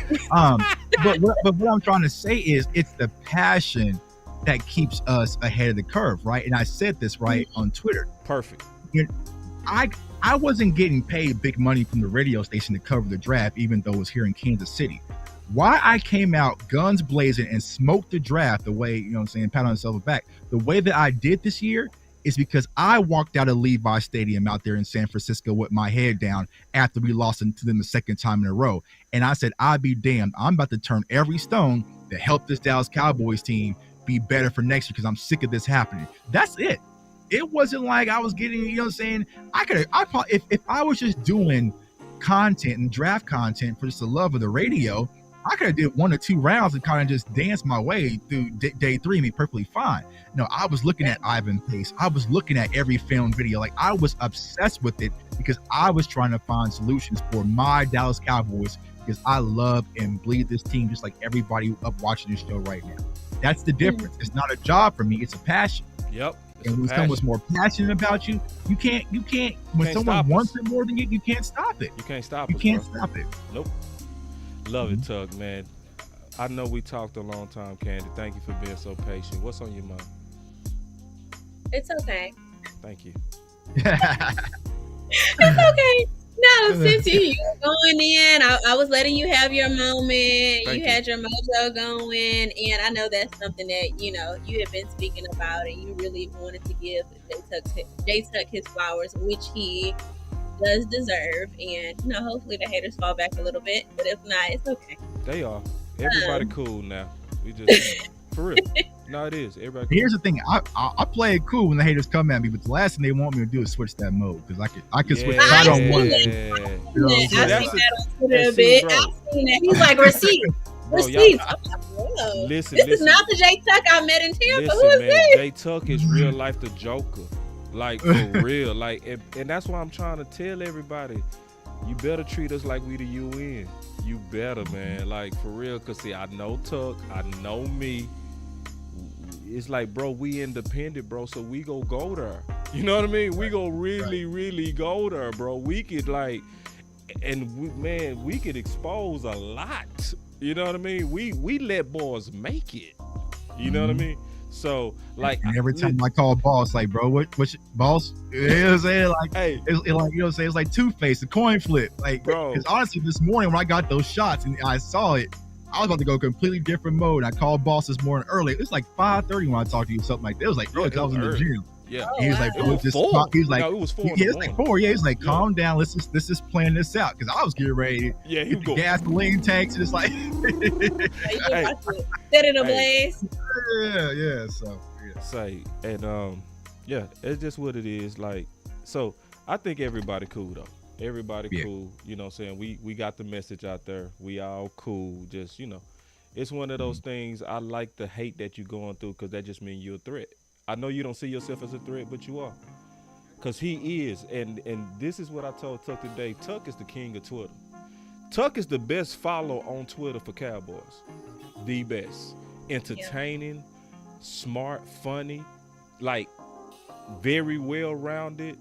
But what I'm trying to say is it's the passion that keeps us ahead of the curve, right? And I said this right on Twitter. Perfect. I wasn't getting paid big money from the radio station to cover the draft, even though it was here in Kansas City. Why I came out guns blazing and smoked the draft the way, you know what I'm saying, pat on myself back, the way that I did this year is because I walked out of Levi Stadium out there in San Francisco with my head down after we lost to them the second time in a row. And I said, I'd be damned. I'm about to turn every stone to help this Dallas Cowboys team be better for next year because I'm sick of this happening. That's it. It wasn't like I was getting, you know what I'm saying? If I was just doing content and draft content for just the love of the radio, I could have did 1 or 2 rounds and kind of just danced my way through day 3 and be perfectly fine. No, I was looking at Ivan Pace. I was looking at every film video. Like, I was obsessed with it because I was trying to find solutions for my Dallas Cowboys because I love and bleed this team just like everybody up watching this show right now. That's the difference. It's not a job for me. It's a passion. Yep. It's And a when passion. someone's more passionate about you, you can't. When Can't someone stop wants us. it more than you can't stop it. You can't stop You us, can't bro. stop it. Nope. Love it, Tug, man. I know we talked a long time, Candy. Thank you for being so patient. What's on your mind? It's okay. Thank you. It's okay. No, since you were going in, I was letting you have your moment. Thank You had your mojo going, and I know that's something that you have been speaking about, and you really wanted to give Jay Tuck his flowers, which he does deserve. And hopefully the haters fall back a little bit, but if not, it's okay. They are. Everybody cool now. We just for real. No, it is. Everybody cool. Here's the thing. I play it cool when the haters come at me, but the last thing they want me to do is switch that mode because I can switch right on one. I've seen that on Twitter a bit. I've seen that. He's like, receipts. Receipts. Listen, this is not the Jay Tuck I met in Tampa. Who is this? Jay Tuck is real life the Joker. Like, for real. Like, and that's why I'm trying to tell everybody, you better treat us like we the UN. You better, man. Like, for real. Because, see, I know Tuck. I know me. It's like, bro, we independent, bro. So we go there. You know what I mean? We go really go there, bro. We could, like, and we could expose a lot. You know what I mean? We let boys make it. You know what I mean? So, like, and every time I call boss, like, bro, what boss? You know what I'm saying? Like, hey, it's like, you know what I'm saying? It's like Two-Face, a coin flip. Like, bro. Because honestly, this morning when I got those shots and I saw it, I was about to go completely different mode. I called boss this morning early. It was like 5:30 when I talked to you, something like that. It was like, I was in the gym. Yeah. He was like, it was 4. Yeah, it's like 4. Yeah, he's like, calm down. Let's just plan this out. Because I was getting ready to hit the gasoline tanks. And it's like, set it ablaze. Yeah. So, yeah. Say, and it's just what it is. Like, so I think everybody cool though. Everybody cool. You know what I'm saying? We got the message out there. We all cool. Just, it's one of those things. I like the hate that you're going through because that just means you're a threat. I know you don't see yourself as a threat, but you are. Because he is. And this is what I told Tuck today. Tuck is the king of Twitter. Tuck is the best follow on Twitter for Cowboys. The best. Entertaining, smart, funny, like very well-rounded,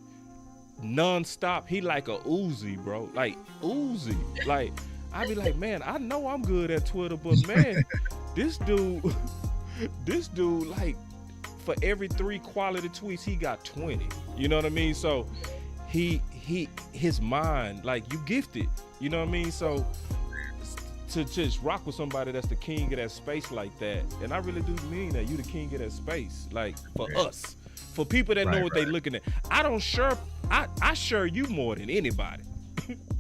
non-stop. He like a Uzi, bro. Like Uzi. Like, I be like, man, I know I'm good at Twitter, but man, this dude, like, for every 3 quality tweets, he got 20. You know what I mean? So his mind, like, you gifted. You know what I mean? So to just rock with somebody that's the king of that space like that, and I really do mean that, you the king of that space, like, for us, for people that know what they looking at. I share you more than anybody.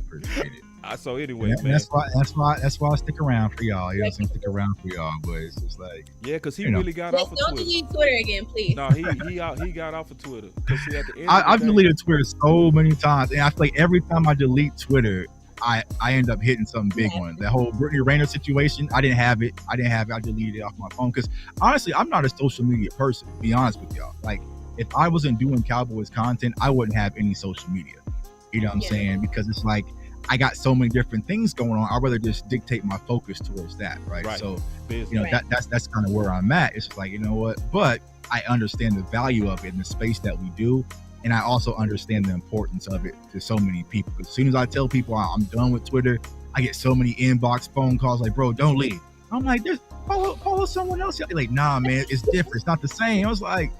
Appreciate it. So anyway, man, that's why I stick around for y'all. You know, stick around for y'all, but it's just like, because he really got off of Twitter. Don't delete Twitter again, please. No, he got off of Twitter. See, at the end I've deleted Twitter so many times, and I feel like every time I delete Twitter, I end up hitting something big one. That whole Brittany Rayner situation, I didn't have it. I deleted it off my phone because honestly, I'm not a social media person. To be honest with y'all, like, if I wasn't doing Cowboys content, I wouldn't have any social media. You know what I'm saying? Because it's like, I got so many different things going on. I'd rather just dictate my focus towards that, right? So, that's kind of where I'm at. It's just like, you know what? But I understand the value of it in the space that we do, and I also understand the importance of it to so many people. As soon as I tell people I'm done with Twitter, I get so many inbox phone calls like, bro, don't leave. I'm like, just follow someone else. Like, nah, man, it's different. It's not the same. I was like,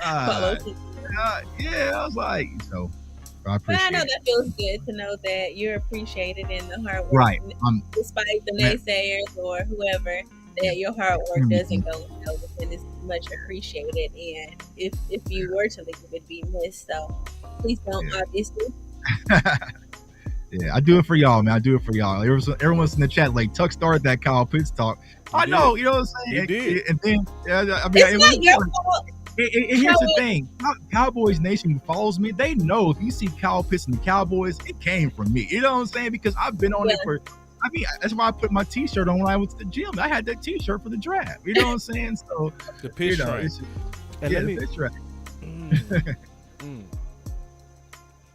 I was like, so. But I know that feels good to know that you're appreciated in the hard work. Right. Despite the naysayers or whoever, that your hard work doesn't go unnoticed and is much appreciated. And if you were to leave, it would be missed. So please don't, obviously. Yeah, I do it for y'all, man. I do it for y'all. Everyone's in the chat like, Tuck started that Kyle Pitts talk. I know, you know what I'm saying? He did. And then, I mean, it's not your fault. And here's the thing, Cowboys Nation who follows me, they know if you see Kyle Pitts and the Cowboys, it came from me. You know what I'm saying? Because I've been on it for, I mean, that's why I put my t-shirt on when I went to the gym. I had that t-shirt for the draft. You know what I'm saying? So the pitch train. The pitch train.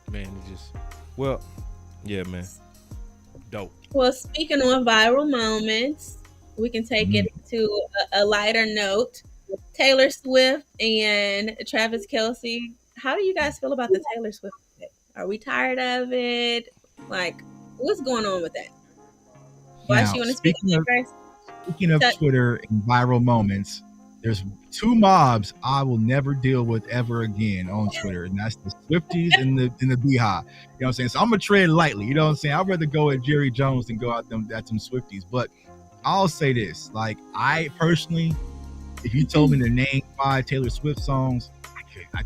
Man, it just, well, yeah, man. Dope. Well, speaking of viral moments, we can take it to a lighter note. Taylor Swift and Travis Kelce. How do you guys feel about the Taylor Swift bit? Are we tired of it? Like, what's going on with that? Why she want to speak on it first? Speaking of Twitter and viral moments, there's two mobs I will never deal with ever again on Twitter, and that's the Swifties and the Beehive. You know what I'm saying? So I'm gonna tread lightly. You know what I'm saying? I'd rather go at Jerry Jones than go at some Swifties. But I'll say this: like, I personally, if you told me to name 5 Taylor Swift songs, I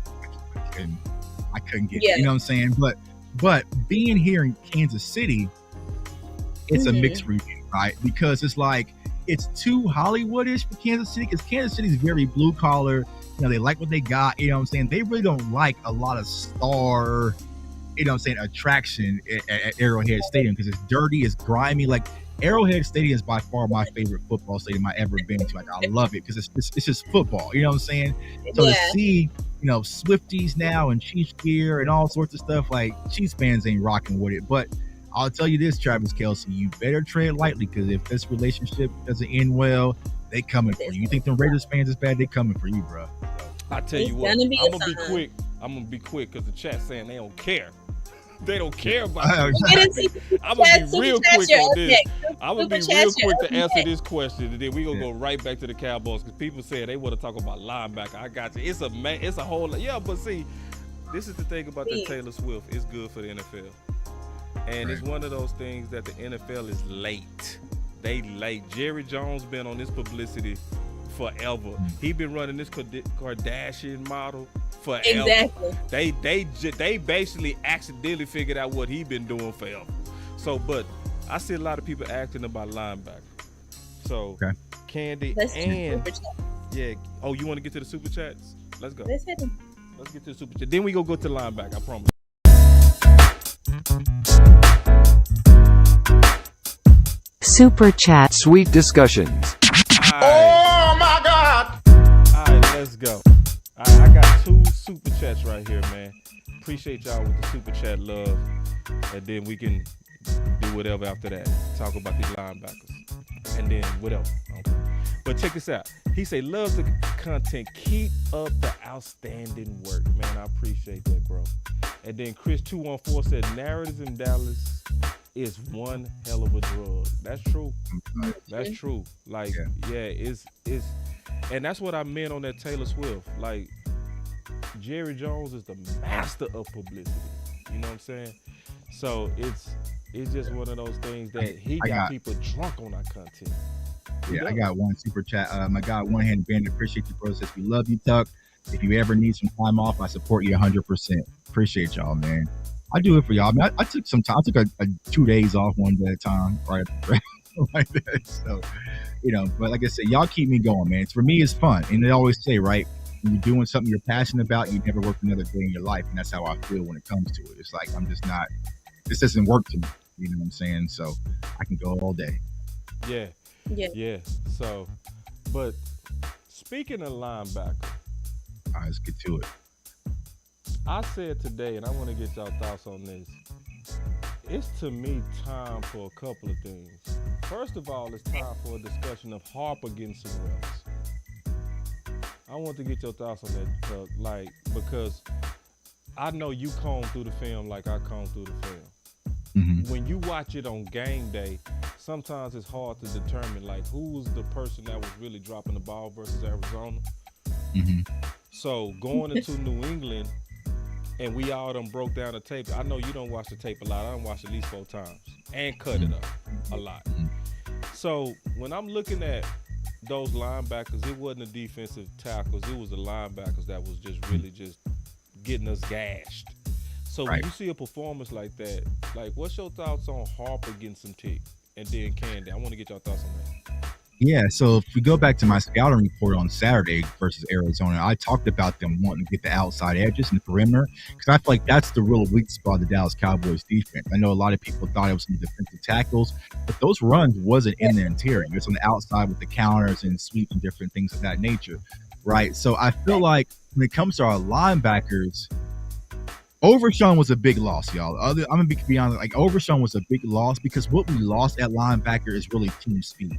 couldn't get it. You know what I'm saying? But being here in Kansas City, it's a mixed review, right? Because it's like, it's too Hollywoodish for Kansas City, because Kansas City is very blue collar. You know, they like what they got. You know what I'm saying? They really don't like a lot of star, you know what I'm saying, attraction at Arrowhead Stadium, because it's dirty, it's grimy. Like, Arrowhead Stadium is by far my favorite football stadium I ever been to. Like, I love it because it's just football. You know what I'm saying? So to see, you know, Swifties now and Chiefs gear and all sorts of stuff, like, Chiefs fans ain't rocking with it. But I'll tell you this, Travis Kelce, you better tread lightly, because if this relationship doesn't end well, they coming for you. You think the Raiders fans is bad? They coming for you, bro. I tell you what, I'm gonna be quick. I'm gonna be quick because the chat's saying they don't care. They don't care about it. I'm gonna be real quick on this. I'm gonna be real quick to answer this question, and then we gonna go right back to the Cowboys, because people say they want to talk about linebacker. I got you. It's a whole but see, this is the thing about the Taylor Swift. It's good for the NFL. And it's one of those things that the NFL is late. They late. Jerry Jones been on this publicity forever. He been running this Kardashian model forever. Exactly. They basically accidentally figured out what he been doing forever. So, but I see a lot of people asking about linebacker. So, Candy and oh, you want to get to the super chats? Let's go. Let's hit them. Let's get to the super chat. Then we go to linebacker. I promise. Super chat. Sweet discussions. Oh my God! All right, let's go. I got 2 super chats right here, man. Appreciate y'all with the super chat love, and then we can do whatever after that. Talk about these linebackers, and then whatever. Okay. But check this out. He say, "Love the content. Keep up the outstanding work, man. I appreciate that, bro." And then Chris 214 said, "Narratives in Dallas is one hell of a drug." That's true. That's true. Like, it's and that's what I meant on that Taylor Swift. Like, Jerry Jones is the master of publicity. You know what I'm saying? So it's just one of those things that he got people drunk on our content. I got one super chat. My guy, One Hand Bandit, appreciate you, bro. Says, "We love you, Tuck. If you ever need some time off, I support you 100%. Appreciate y'all, man. I do it for y'all. I mean, I took some time. I took a 2 days off one day at a time, right? Like that. So, you know, but like I said, y'all keep me going, man. For me, it's fun. And they always say, right, when you're doing something you're passionate about, you never work another day in your life. And that's how I feel when it comes to it. It's like, I'm just not, this doesn't work to me. You know what I'm saying? So I can go all day. Yeah. So, but speaking of linebacker, all right, let's get to it. I said today, and I want to get y'all thoughts on this. It's, to me, time for a couple of things. First of all, it's time for a discussion of Harper getting some reps. I want to get your thoughts on that, like, because I know you comb through the film like I comb through the film. Mm-hmm. When you watch it on game day, sometimes it's hard to determine, like, who's the person that was really dropping the ball versus Arizona. Mm-hmm. So going into New England, and we all done broke down the tape. I know you don't watch the tape a lot. I done watched at least 4 times and cut it up a lot. So when I'm looking at those linebackers, it wasn't the defensive tackles. It was the linebackers that was just really just getting us gashed. So when you see a performance like that, like, what's your thoughts on Harper getting some tick? And then Candy, I want to get your thoughts on that. Yeah, so if we go back to my scouting report on Saturday versus Arizona, I talked about them wanting to get the outside edges and the perimeter, because I feel like that's the real weak spot of the Dallas Cowboys defense. I know a lot of people thought it was some defensive tackles, but those runs wasn't in the interior. It was on the outside with the counters and sweeps and different things of that nature, right? So I feel like when it comes to our linebackers, Overshown was a big loss, y'all. I'm going to be honest, like, Overshown was a big loss because what we lost at linebacker is really team speed.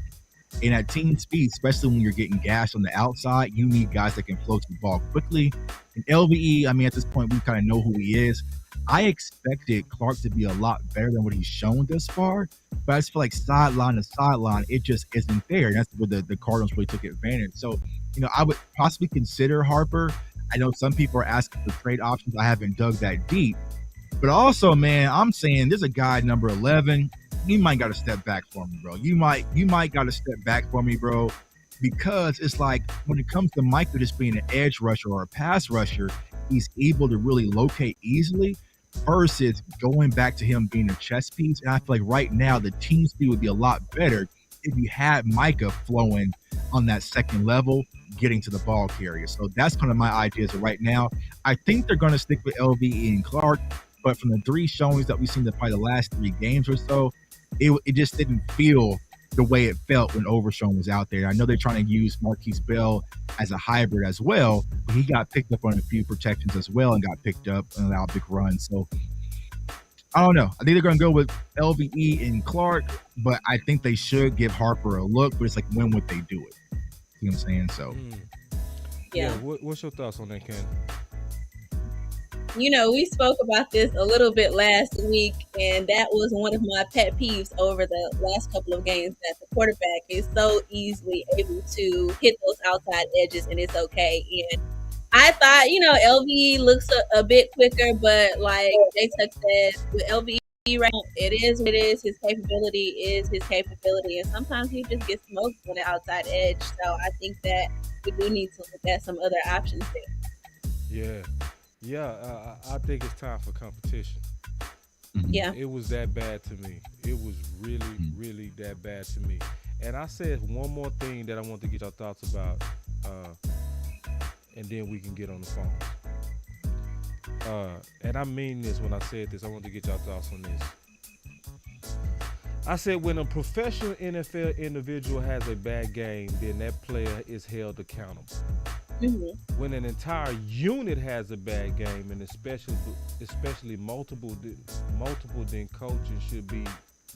And at team speed, especially when you're getting gashed on the outside, you need guys that can float the ball quickly. And LVE, I mean, at this point, we kind of know who he is. I expected Clark to be a lot better than what he's shown thus far, but I just feel like sideline to sideline, it just isn't there. And that's where the Cardinals really took advantage. So I would possibly consider Harper. I know some people are asking for trade options. I haven't dug that deep. But also, man, I'm saying there's a guy number 11. You might got to step back for me, bro. You might got to step back for me, bro, because it's like when it comes to Michael just being an edge rusher or a pass rusher, he's able to really locate easily versus going back to him being a chess piece. And I feel like right now the team speed would be a lot better if you had Micah flowing on that second level, getting to the ball carrier. So that's kind of my ideas right now. I think they're going to stick with LVE and Clark, but from the 3 showings that we've seen in probably the last 3 games or so, it just didn't feel the way it felt when Overshown was out there. I know they're trying to use Marquise Bell as a hybrid as well, but he got picked up on a few protections as well and got picked up and allowed a big run. So I don't know. I think they're going to go with LVE and Clark, but I think they should give Harper a look, but it's like, when would they do it? You know what I'm saying? So, Yeah. What's your thoughts on that, Ken? We spoke about this a little bit last week, and that was one of my pet peeves over the last couple of games, that the quarterback is so easily able to hit those outside edges, and it's okay. And I thought, LVE looks a bit quicker, but like J-Tuck said, with LVE right now, it is what it is. His capability is his capability, and sometimes he just gets smoked on the outside edge. So I think that we do need to look at some other options there. Yeah, I think it's time for competition. Yeah. It was that bad to me. It was really, really that bad to me. And I said one more thing that I want to get your thoughts about, and then we can get on the phone. And I mean this when I said this. I want to get your thoughts on this. I said when a professional NFL individual has a bad game, then that player is held accountable. When an entire unit has a bad game, and especially multiple, then coaching should be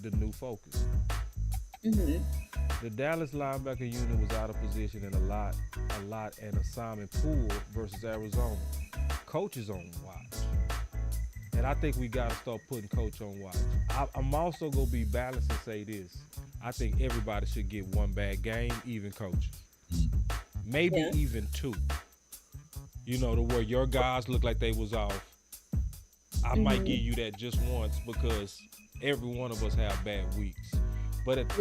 the new focus. The Dallas linebacker unit was out of position in a lot, and assignment pool versus Arizona. Coach is on watch, and I think we got to start putting coach on watch. I'm also gonna be balanced and say this: I think everybody should get one bad game, even coaches. Maybe even 2. To where your guys look like they was off. I might give you that just once, because every one of us have bad weeks. But at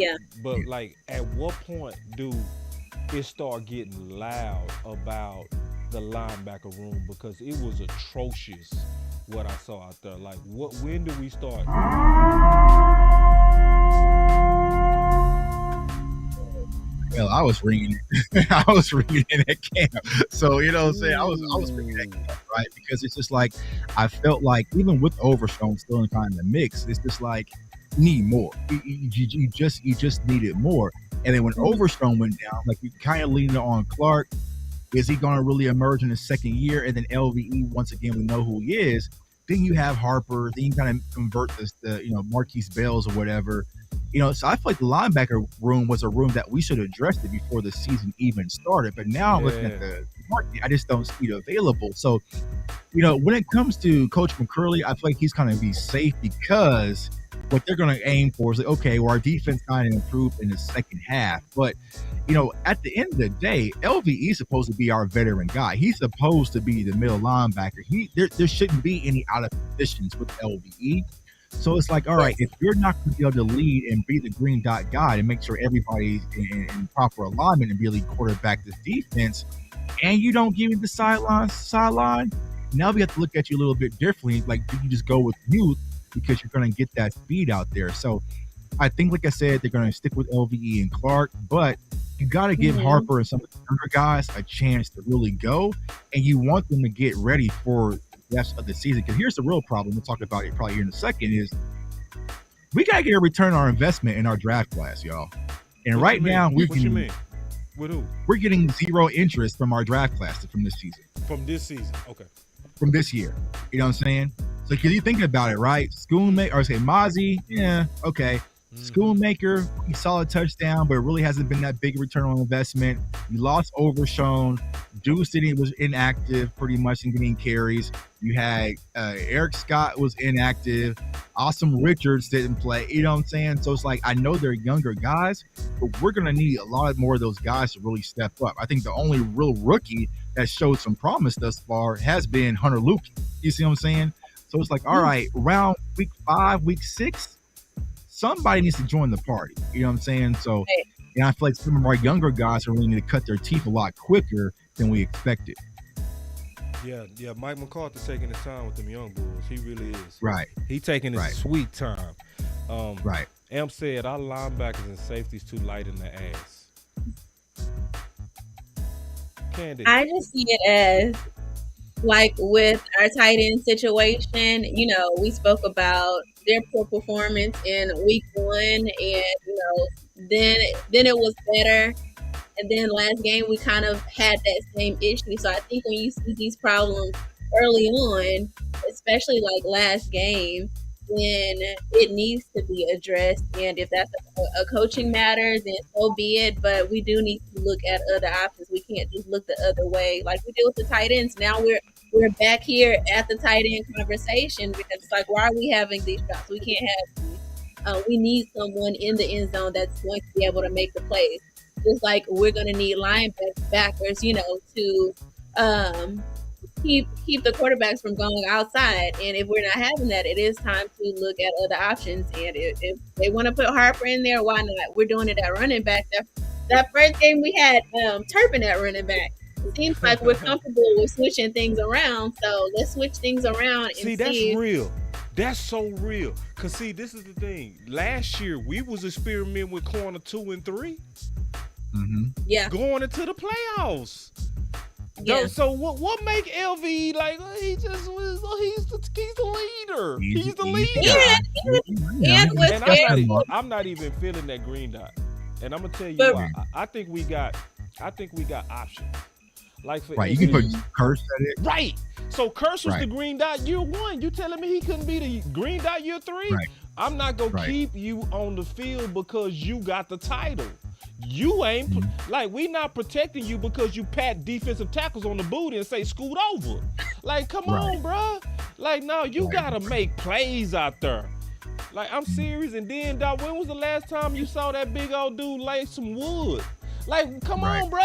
what point do it start getting loud about the linebacker room? Because it was atrocious what I saw out there. Like, when do we start? Well, I was ringing I was ringing in at camp. So, you know what I'm saying? I was ringing at camp, right? Because it's just like, I felt like even with Overshown still in kind of the mix, it's just like, you need more. You just needed more. And then when Overshown went down, like, we kind of leaned on Clark. Is he going to really emerge in his second year? And then LVE, once again, we know who he is. Then you have Harper. Then you kind of convert the Marquise Bells or whatever. So I feel like the linebacker room was a room that we should have addressed it before the season even started. But now I'm looking at the market, I just don't see it available. So, when it comes to Coach McCurley, I feel like he's going to be safe, because what they're going to aim for is like, okay, well, our defense kind of improved in the second half. But, at the end of the day, LVE is supposed to be our veteran guy. He's supposed to be the middle linebacker. There shouldn't be any out of positions with LVE. So it's like, all right, if you're not going to be able to lead and be the green dot guy and make sure everybody's in proper alignment and really quarterback this defense, and you don't give me the sideline, now we have to look at you a little bit differently. Like, do you just go with youth because you're going to get that speed out there? So I think, like I said, they're going to stick with LVE and Clark, but you got to give Harper and some of the younger guys a chance to really go, and you want them to get ready for rest of the season. Because here's the real problem, we'll talk about it probably here in a second, is we got to get a return on our investment in our draft class, y'all. And right now, we're getting zero interest from our draft class from this season. From this season, okay. From this year. You know what I'm saying? So, because you think about it, right? Schoonmaker, or say Mozzie, yeah, okay. Schoonmaker, he saw a touchdown, but it really hasn't been that big return on investment. You lost Overshown. Deuce was inactive pretty much in getting carries. You had Eric Scott was inactive. Awesome Richards didn't play. You know what I'm saying? So it's like, I know they're younger guys, but we're going to need a lot more of those guys to really step up. I think the only real rookie that showed some promise thus far has been Hunter Luke. You see what I'm saying? So it's like, all right, around week 5, week 6, somebody needs to join the party. You know what I'm saying? So I feel like some of our younger guys are really need to cut their teeth a lot quicker than we expected. Yeah. Mike McCarthy's taking his time with them young bulls. He really is. Right. He taking his sweet time. Right. Amp said our linebackers and safeties too light in the ass. Candy. I just see it as like with our tight end situation, we spoke about their poor performance in week 1, and then it was better, and then last game we kind of had that same issue. So I think when you see these problems early on, especially like last game, then it needs to be addressed. And if that's a coaching matter, then so be it. But we do need to look at other options. We can't just look the other way like we did with the tight ends. Now we're back here at the tight end conversation, because it's like, why are we having these shots? We can't have these. We need someone in the end zone that's going to be able to make the plays. Just like we're going to need linebackers, to keep the quarterbacks from going outside. And if we're not having that, it is time to look at other options. And if they want to put Harper in there, why not? We're doing it at running back. That first game we had Turpin at running back. It seems like we're comfortable with switching things around. So let's switch things around and see. That's real. That's so real. Because, see, this is the thing. Last year, we was experimenting with corner 2 and 3. Mm-hmm. Yeah. Going into the playoffs. Yeah. So what make LV like? He's the leader. He's the leader. And I'm not even feeling that green dot. And I'm gonna tell you why. I think we got options. Like for you can put Curse at it. Right. So Curse was the green dot year 1. You telling me he couldn't be the green dot year 3? Right. I'm not gonna keep you on the field because you got the title. You ain't like, we not protecting you because you pat defensive tackles on the booty and say scoot over. Like, come on, bro. Like, no, you gotta make plays out there. Like, I'm serious. And then, dog, when was the last time you saw that big old dude lay some wood? Like, come on, bro.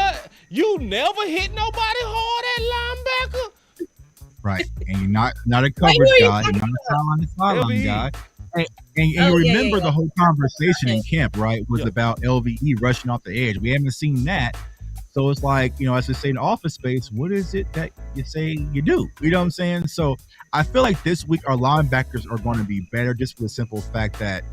You never hit nobody hard at linebacker. Right. And you're not a coverage guy. You're not a sideline guy. And you remember the whole conversation in camp, right, was about LVE rushing off the edge. We haven't seen that. So it's like, as they say in Office Space, what is it that you say you do? You know what I'm saying? So I feel like this week our linebackers are going to be better just for the simple fact that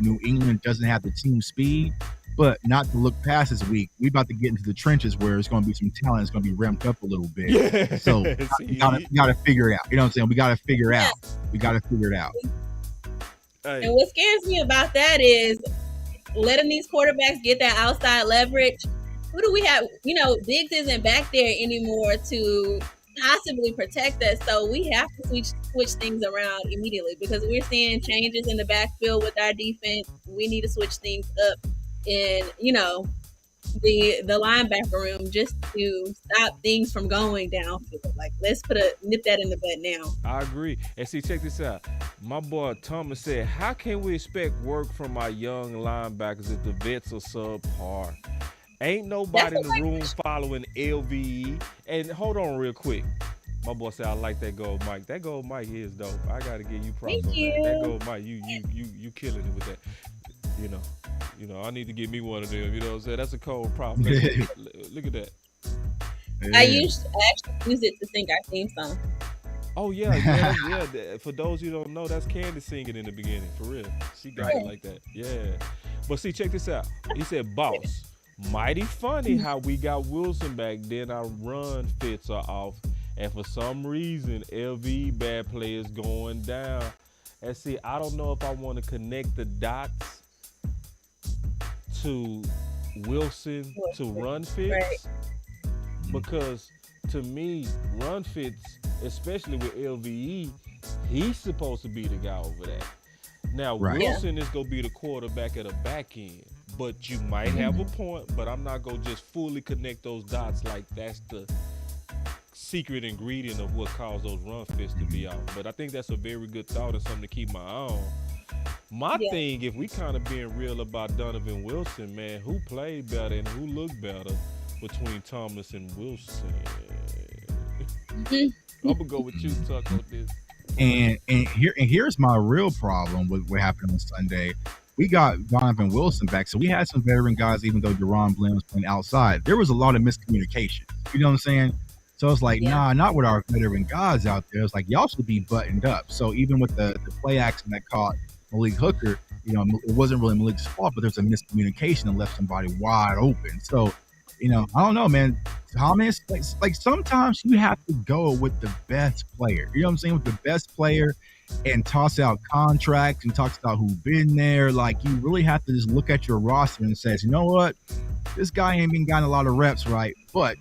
New England doesn't have the team speed. But not to look past this week, we about to get into the trenches where it's going to be some talent. It's going to be ramped up a little bit. Yeah. So we got to figure it out. You know what I'm saying? We got to figure it out. We got to figure it out. And what scares me about that is letting these quarterbacks get that outside leverage. Who do we have? Diggs isn't back there anymore to possibly protect us. So we have to switch things around immediately because we're seeing changes in the backfield with our defense. We need to switch things up in, the linebacker room just to stop things from going downfield. Like, let's nip that in the bud now. I agree. And see, check this out. My boy Thomas said, how can we expect work from our young linebackers if the vets are subpar? Ain't nobody in the room following LVE. And hold on real quick. My boy said, I like that gold Mike. That gold Mike is dope. I got to give you props on that. That gold Mike, you killing it with that. I need to get me one of them. You know what I'm saying? That's a cold prop. Look at that. I actually use it to sing our theme song. Oh, yeah. For those you don't know, that's Candy singing in the beginning. For real. She got it like that. Yeah. But see, check this out. He said, boss, mighty funny how we got Wilson back then. Our run fits are off. And for some reason, LV bad play is going down. And see, I don't know if I want to connect the dots to Wilson to run fits, because to me, run fits, especially with LVE, he's supposed to be the guy over there. Now, Right. Wilson is going to be the quarterback at the back end, but you might have a point, but I'm not going to just fully connect those dots like that's the secret ingredient of what caused those run fits to be out. But I think that's a very good thought and something to keep my eye on. My thing, if we kind of being real about Donovan Wilson, man, who played better and who looked better between Thomas and Wilson? I'm going to go with you, Tuck, on this. And here's my real problem with what happened on Sunday. We got Donovan Wilson back, so we had some veteran guys, even though Deron Bland was playing outside. There was a lot of miscommunication. You know what I'm saying? So it's like, nah, not with our veteran guys out there. It's like, y'all should be buttoned up. So even with the play action that caught Malik Hooker, you know, it wasn't really Malik's fault, but there's a miscommunication and left somebody wide open. So, you know, I don't know, man. Thomas, like sometimes you have to go with the best player. You know what I'm saying? With the best player and toss out contracts and talk about who's been there. Like, you really have to just look at your roster and says, you know what? This guy ain't been getting a lot of reps, right? But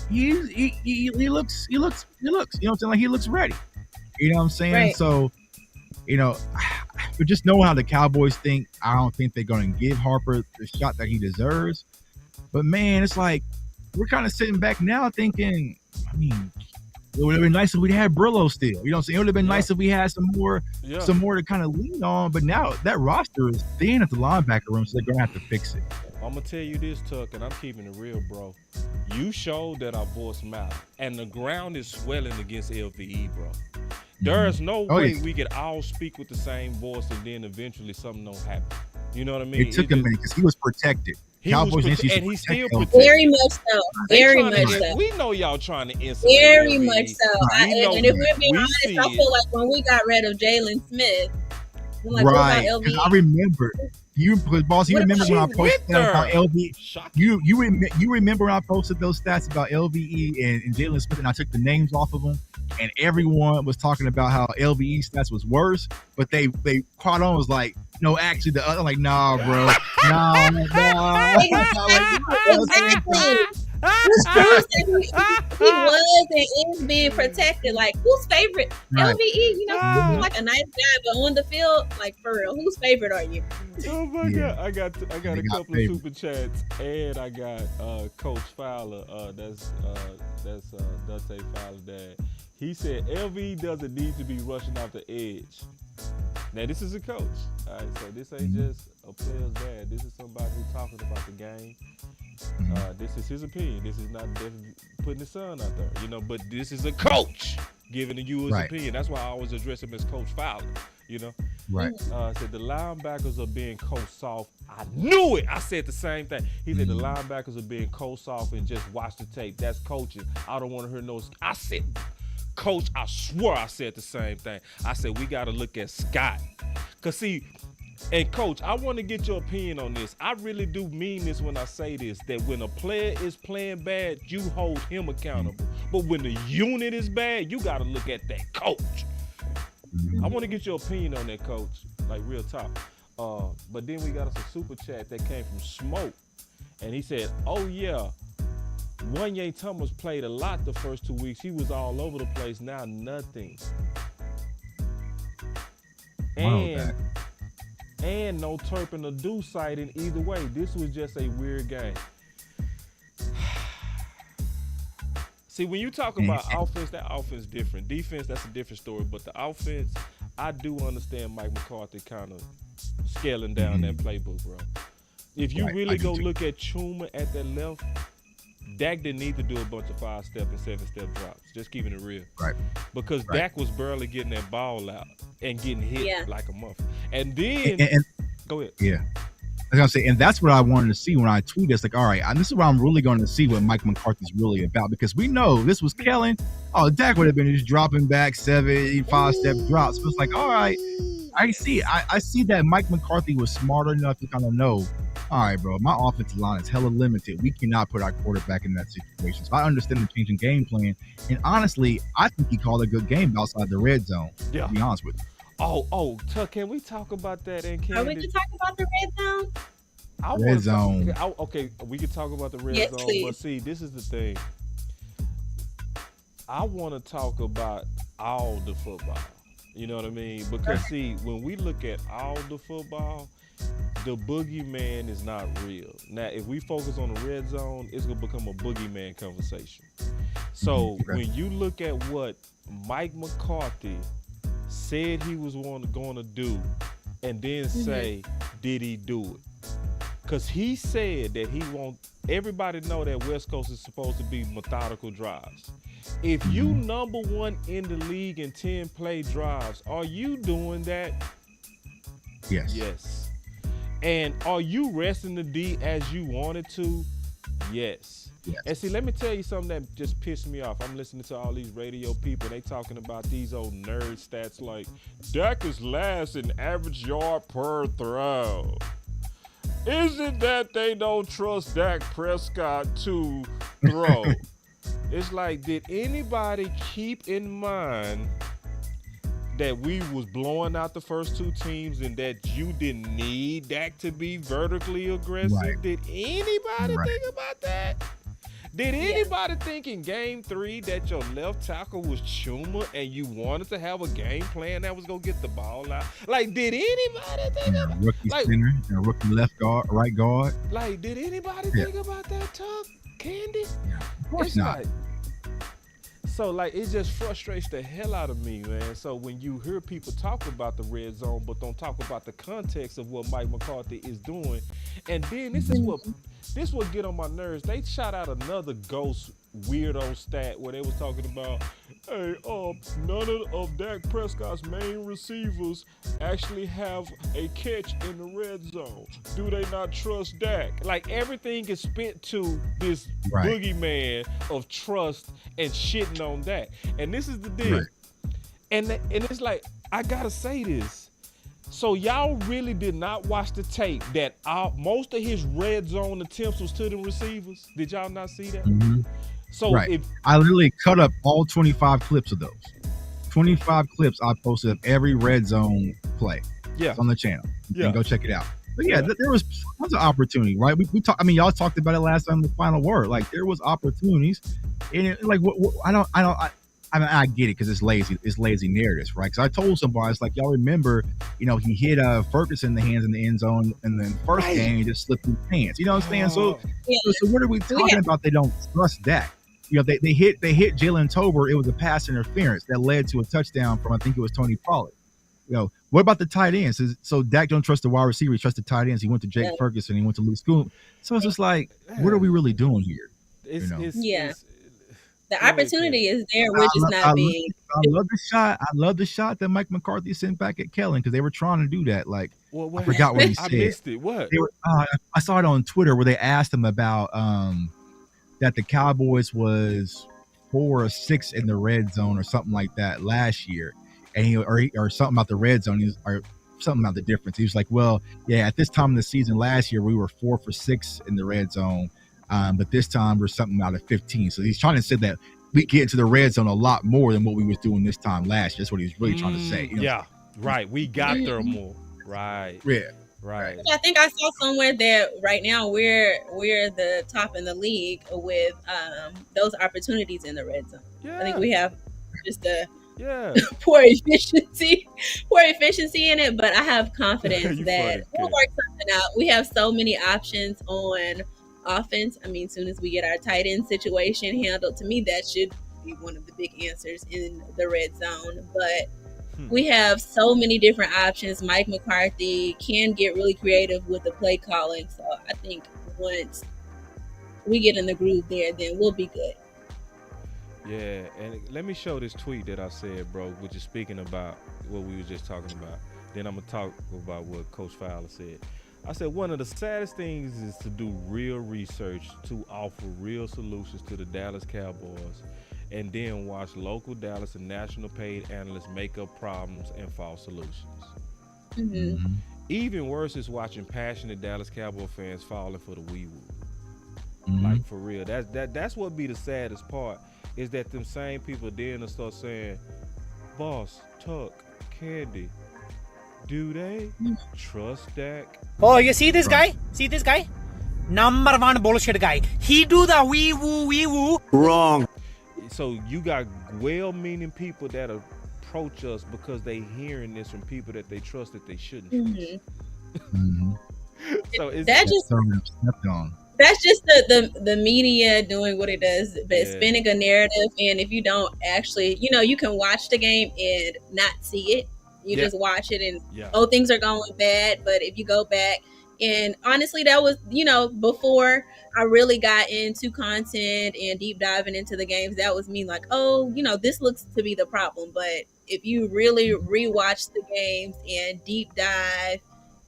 he looks, you know what I'm saying? Like, he looks ready. You know what I'm saying? Right. So, you know, but just knowing how the Cowboys think, I don't think they're going to give Harper the shot that he deserves. But man, it's like we're kind of sitting back now thinking, I mean, it would have been nice if we had Brillo still. You know what I'm saying? It would have been nice if we had some more to kind of lean on. But now that roster is thin at the linebacker room, so they're going to have to fix it. I'm going to tell you this, Tuck, and I'm keeping it real, bro. You showed that our voice matters, and the ground is swelling against LVE, bro. There's no way we could all speak with the same voice and then eventually something don't happen. You know what I mean? It took a minute because he was protected. Cowboys and he's still protected. Very much so. Very much so. We know y'all trying to insulate. Very much so. And if we're being honest, I feel like when we got rid of Jalen Smith, I'm like, right? What about LVE? I remember you, boss. You remember when I posted that about LVE? You remember when I posted those stats about LVE and Jalen Smith, and I took the names off of them, and everyone was talking about how LVE stats was worse, but they caught on, was like, no, actually the other, like, nah, bro, nah. He was and is being protected. Like, who's favorite? Right. LVE, you know, he's like a nice guy, but on the field, like, for real, whose favorite are you? Oh my God, I got a couple of super chats, and I got Coach Fowler. That's Dante Fowler dad. He said LVE doesn't need to be rushing off the edge. Now, this is a coach. All right, so this ain't just a player's dad. This is somebody who's talking about the game. This is his opinion. This is not putting his son out there, you know, but this is a coach giving you his opinion. That's why I always address him as Coach Fowler, you know. Right. Said the linebackers are being coach soft. I knew it. I said the same thing. He said the linebackers are being coach soft and just watch the tape. That's coaching. I don't want to hear no. I said, Coach, I swear I said the same thing. I said, we got to look at Scott. Because, see, and Coach, I want to get your opinion on this. I really do mean this when I say this, that when a player is playing bad, you hold him accountable. But when the unit is bad, you got to look at that coach. I want to get your opinion on that, Coach, like real talk. But then we got us a super chat that came from Smoke. And he said, oh, yeah. Wanye Thomas played a lot the first 2 weeks. He was all over the place. Now nothing. And no Turpin or Deuce sighting either way. This was just a weird game. See, when you talk about offense, that offense is different. Defense, that's a different story. But the offense, I do understand Mike McCarthy kind of scaling down that playbook, bro. If you really go look at Chuma at that left, Dak didn't need to do a bunch of 5-step and 7-step drops. Just keeping it real. Right. Because Dak was barely getting that ball out and getting hit like a muffin. And then, go ahead. Yeah. I was going to say, and that's what I wanted to see when I tweeted. It's like, all right, this is what I'm really going to see what Mike McCarthy's really about, because we know this was Kellen. Oh, Dak would have been just dropping back 5-step drops. So it's like, all right, I see. I see that Mike McCarthy was smart enough to kind of know, all right, bro, my offensive line is hella limited. We cannot put our quarterback in that situation. So I understand the changing game plan. And honestly, I think he called a good game outside the red zone, to be honest with you. Oh, Tuck, can we talk about that? And Are we to talk about the red zone? Red zone. Okay, we can talk about the red zone. Please. But see, this is the thing. I want to talk about all the football. You know what I mean? Because see, when we look at all the football, the boogeyman is not real. Now, if we focus on the red zone, it's gonna become a boogeyman conversation. So when you look at what Mike McCarthy said he was going to do, and then say, did he do it? Because he said that he everybody know that West Coast is supposed to be methodical drives. If you number one in the league in 10 play drives, are you doing that? Yes. Yes. And are you resting the D as you wanted to? Yes. And see, let me tell you something that just pissed me off. I'm listening to all these radio people. They talking about these old nerd stats like Dak is last in average yard per throw. Is it that they don't trust Dak Prescott to throw? It's like, did anybody keep in mind that we was blowing out the first two teams and that you didn't need Dak to be vertically aggressive? Right. Did anybody think about that? Did anybody think in game 3 that your left tackle was Chuma and you wanted to have a game plan that was going to get the ball out? Like, did anybody think about rookie center, rookie left guard, right guard? Like, did anybody think about that, Tuck? Candy? Yeah, of course not. So, like, it just frustrates the hell out of me, man. So when you hear people talk about the red zone but don't talk about the context of what Mike McCarthy is doing, and then this what get on my nerves. They shot out another ghost weirdo stat where they was talking about, hey, none of Dak Prescott's main receivers actually have a catch in the red zone. Do they not trust Dak? Like, everything is spent to this boogeyman of trust and shitting on Dak. And this is the deal. And it's like, I gotta say this. So y'all really did not watch the tape that most of his red zone attempts was to the receivers? Did y'all not see that? So if I literally cut up all 25 clips of those. 25 clips I posted of every red zone play. Yeah. It's on the channel. You can go check it out. But there was tons of opportunity, right? We talked. I mean, y'all talked about it last time. The final word, like, there was opportunities, and I get it because it's lazy narratives, right? Because I told somebody, it's like, y'all remember, he hit Ferguson in the hands in the end zone, and then first game he just slipped his hands. You know what I'm saying? So what are we talking about? They don't trust Dak. They hit Jalen Tober. It was a pass interference that led to a touchdown from, I think it was Tony Pollard. What about the tight ends? So Dak don't trust the wide receiver. He trusts the tight ends. He went to Jake Ferguson. He went to Luke Schoon. So it's just like, what are we really doing here? The opportunity is there. We're just not being. I love the shot. I love the shot that Mike McCarthy sent back at Kellen because they were trying to do that. Like, I forgot what he said. I missed it. What? I saw it on Twitter where they asked him about that the Cowboys was 4 or 6 in the red zone or something like that last year, and or something about the red zone, or something about the difference. He was like, well, yeah, at this time of the season last year we were 4 for 6 in the red zone. But this time we're something out of 15. So he's trying to say that we get into the red zone a lot more than what we was doing this time last year. That's what he was really trying to say. We got there more. Right. Yeah. Right. I think I saw somewhere that right now we're the top in the league with those opportunities in the red zone. I think we have just a poor efficiency in it, but I have confidence that we'll work something out. We have so many options on offense. I mean, as soon as we get our tight end situation handled, to me that should be one of the big answers in the red zone. But we have so many different options. Mike McCarthy can get really creative with the play calling. So I think once we get in the groove there, then we'll be good. Yeah, and let me show this tweet that I said, bro, which is speaking about what we were just talking about. Then I'm going to talk about what Coach Fowler said. I said one of the saddest things is to do real research to offer real solutions to the Dallas Cowboys, and then watch local Dallas and national paid analysts make up problems and false solutions. Even worse is watching passionate Dallas Cowboy fans falling for the wee-woo. Like, for real. That's what be the saddest part, is that them same people then will start saying, Boss, Tuck, Candy, do they trust Dak? Oh, you see this guy? See this guy? Number one bullshit guy. He do the wee woo. Wrong. So you got well-meaning people that are approach us because they hearing this from people that they trust that they shouldn't trust. So it's That just stepped on. that's just the media doing what it does, but spinning a narrative. And if you don't actually, you can watch the game and not see it. You just watch it and things are going bad. But if you go back, and honestly, that was before I really got into content and deep diving into the games, that was me like, this looks to be the problem. But if you really rewatch the games and deep dive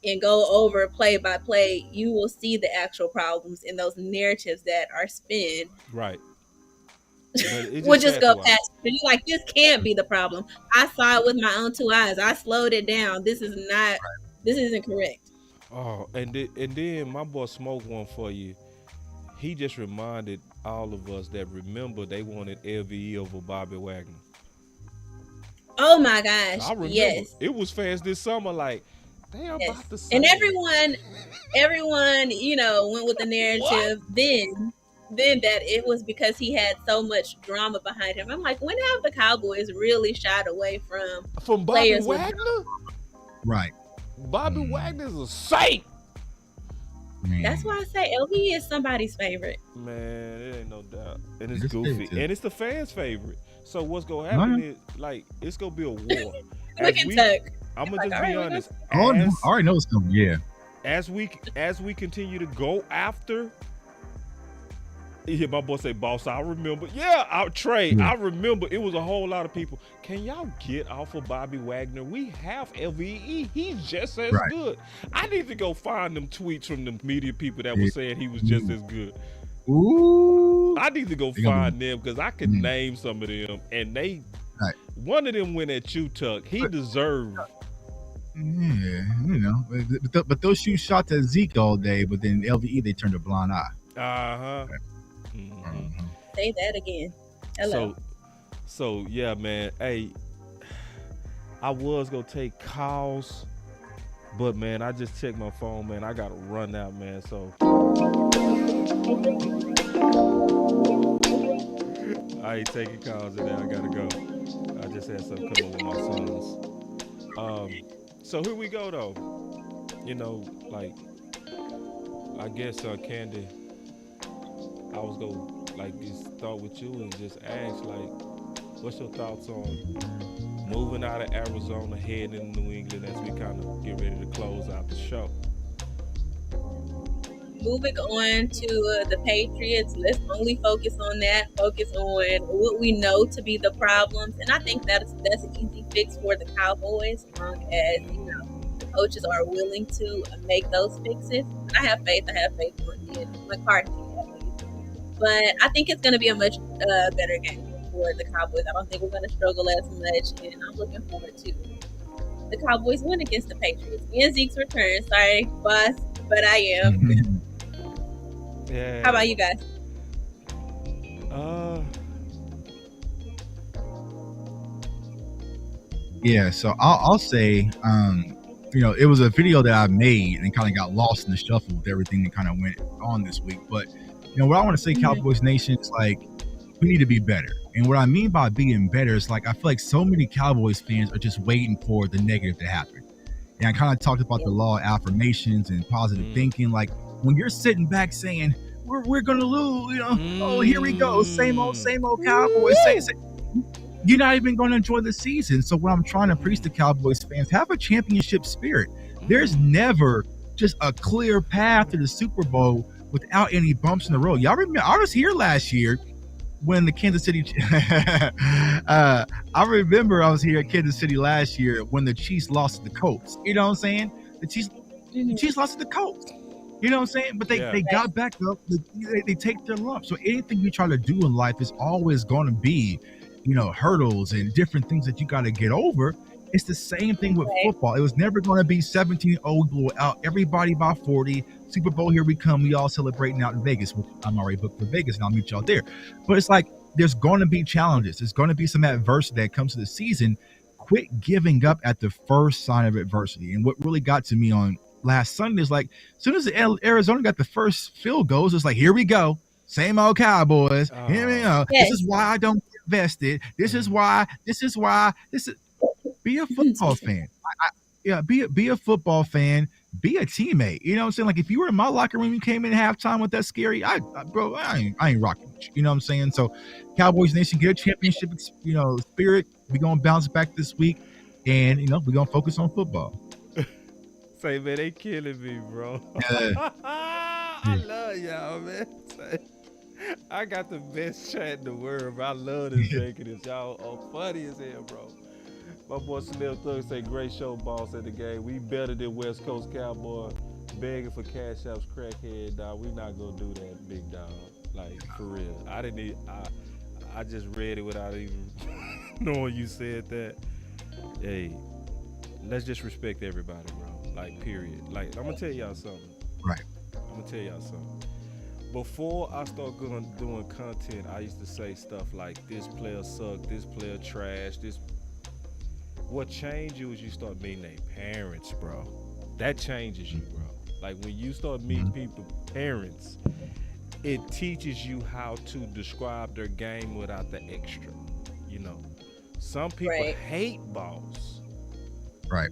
and go over play by play, you will see the actual problems in those narratives that are spun. Right. We'll just go past it. You're like, this can't be the problem. I saw it with my own two eyes. I slowed it down. This isn't correct. Oh, and then my boy Smoke one for you. He just reminded all of us that remember they wanted LVE over Bobby Wagner. Oh my gosh! I remember it was fans this summer like they are about to say. And everyone, went with the narrative. Then that it was because he had so much drama behind him. I'm like, when have the Cowboys really shied away from Bobby Wagner? Right. Bobby Wagner's a saint. Man. That's why I say LV is somebody's favorite. Man, it ain't no doubt. And it's goofy. And it's the fans' favorite. So what's gonna happen is it's gonna be a war. Look at Tuck. I'm gonna just be honest. I already know it's coming. Yeah. As we continue to go after. Yeah, my boy say, boss, I remember. Yeah, Trey, I remember. It was a whole lot of people. Can y'all get off of Bobby Wagner? We have LVE. He's just as good. I need to go find them tweets from the media people that were saying he was just as good. Ooh. I need to go find them because I can name some of them. And one of them went at you, Tuck. He deserved. Yeah, but those shoot shots at Zeke all day, but then LVE, they turned a blind eye. Uh-huh. Say that again. Hello. So yeah, man. Hey, I was gonna take calls, but man, I just checked my phone, man. I gotta run out, man. So I ain't taking calls today. I gotta go. I just had something come up with my sons. So here we go though. I guess Candy, I was gonna just start with you and just ask what's your thoughts on moving out of Arizona, heading into New England as we kind of get ready to close out the show? Moving on to the Patriots, let's only focus on that. Focus on what we know to be the problems, and I think that's an easy fix for the Cowboys, as long as the coaches are willing to make those fixes. And I have faith in McCarthy. But I think it's going to be a much better game for the Cowboys. I don't think we're going to struggle as much, and I'm looking forward to the Cowboys win against the Patriots. And Zeke's return. Sorry, boss, but I am. Yeah. How about you guys? Yeah, so I'll say, it was a video that I made and kind of got lost in the shuffle with everything that kind of went on this week, but what I want to say, Cowboys Nation, is we need to be better. And what I mean by being better is I feel like so many Cowboys fans are just waiting for the negative to happen. And I kind of talked about the law of affirmations and positive thinking. When you're sitting back saying, we're going to lose, oh, here we go. Same old Cowboys. You're not even going to enjoy the season. So what I'm trying to preach to Cowboys fans, have a championship spirit. There's never just a clear path to the Super Bowl without any bumps in the road. Y'all remember, I was here last year when the Kansas City I remember I was here at Kansas City last year when the Chiefs lost to the Colts. You know what I'm saying? The Chiefs lost to the Colts. You know what I'm saying? But they got back up. They take their lump. So anything you try to do in life is always going to be, hurdles and different things that you got to get over. It's the same thing with football. It was never going to be 17-0, blow out everybody by 40. Super Bowl, here we come. We all celebrating out in Vegas. I'm already booked for Vegas, and I'll meet y'all there. But it's there's going to be challenges. There's going to be some adversity that comes to the season. Quit giving up at the first sign of adversity. And what really got to me on last Sunday is as soon as Arizona got the first field goals, it's here we go. Same old Cowboys. Here we go. Yes. This is why I don't get invested. This is why. Be a football fan. Yeah, be a football fan. Be a teammate. You know what I'm saying? Like if you were in my locker room, you came in halftime with that scary, bro, I ain't rocking with you. You know what I'm saying? So, Cowboys Nation, get a championship, spirit. We gonna bounce back this week, and we gonna focus on football. Say, man, they killing me, bro. Yeah. I love y'all, man. I got the best chat in the world, bro. I love this drinking this. Y'all are funny as hell, bro. My boy Smith Thug say, great show, boss, at the game. We better than West Coast Cowboy. Begging for cash apps, crackhead, dog. We not gonna do that, big dog. Like, for real. I just read it without even knowing you said that. Hey, let's just respect everybody, bro. Like, period. Like, I'm gonna tell y'all something. Right. I'm gonna tell y'all something. Before I start doing content, I used to say stuff like, this player suck, this player trash, this. What changed you is you start meeting their parents, bro. That changes you, bro. Like when you start meeting people, parents, it teaches you how to describe their game without the extra. Some people hate Boss. Right.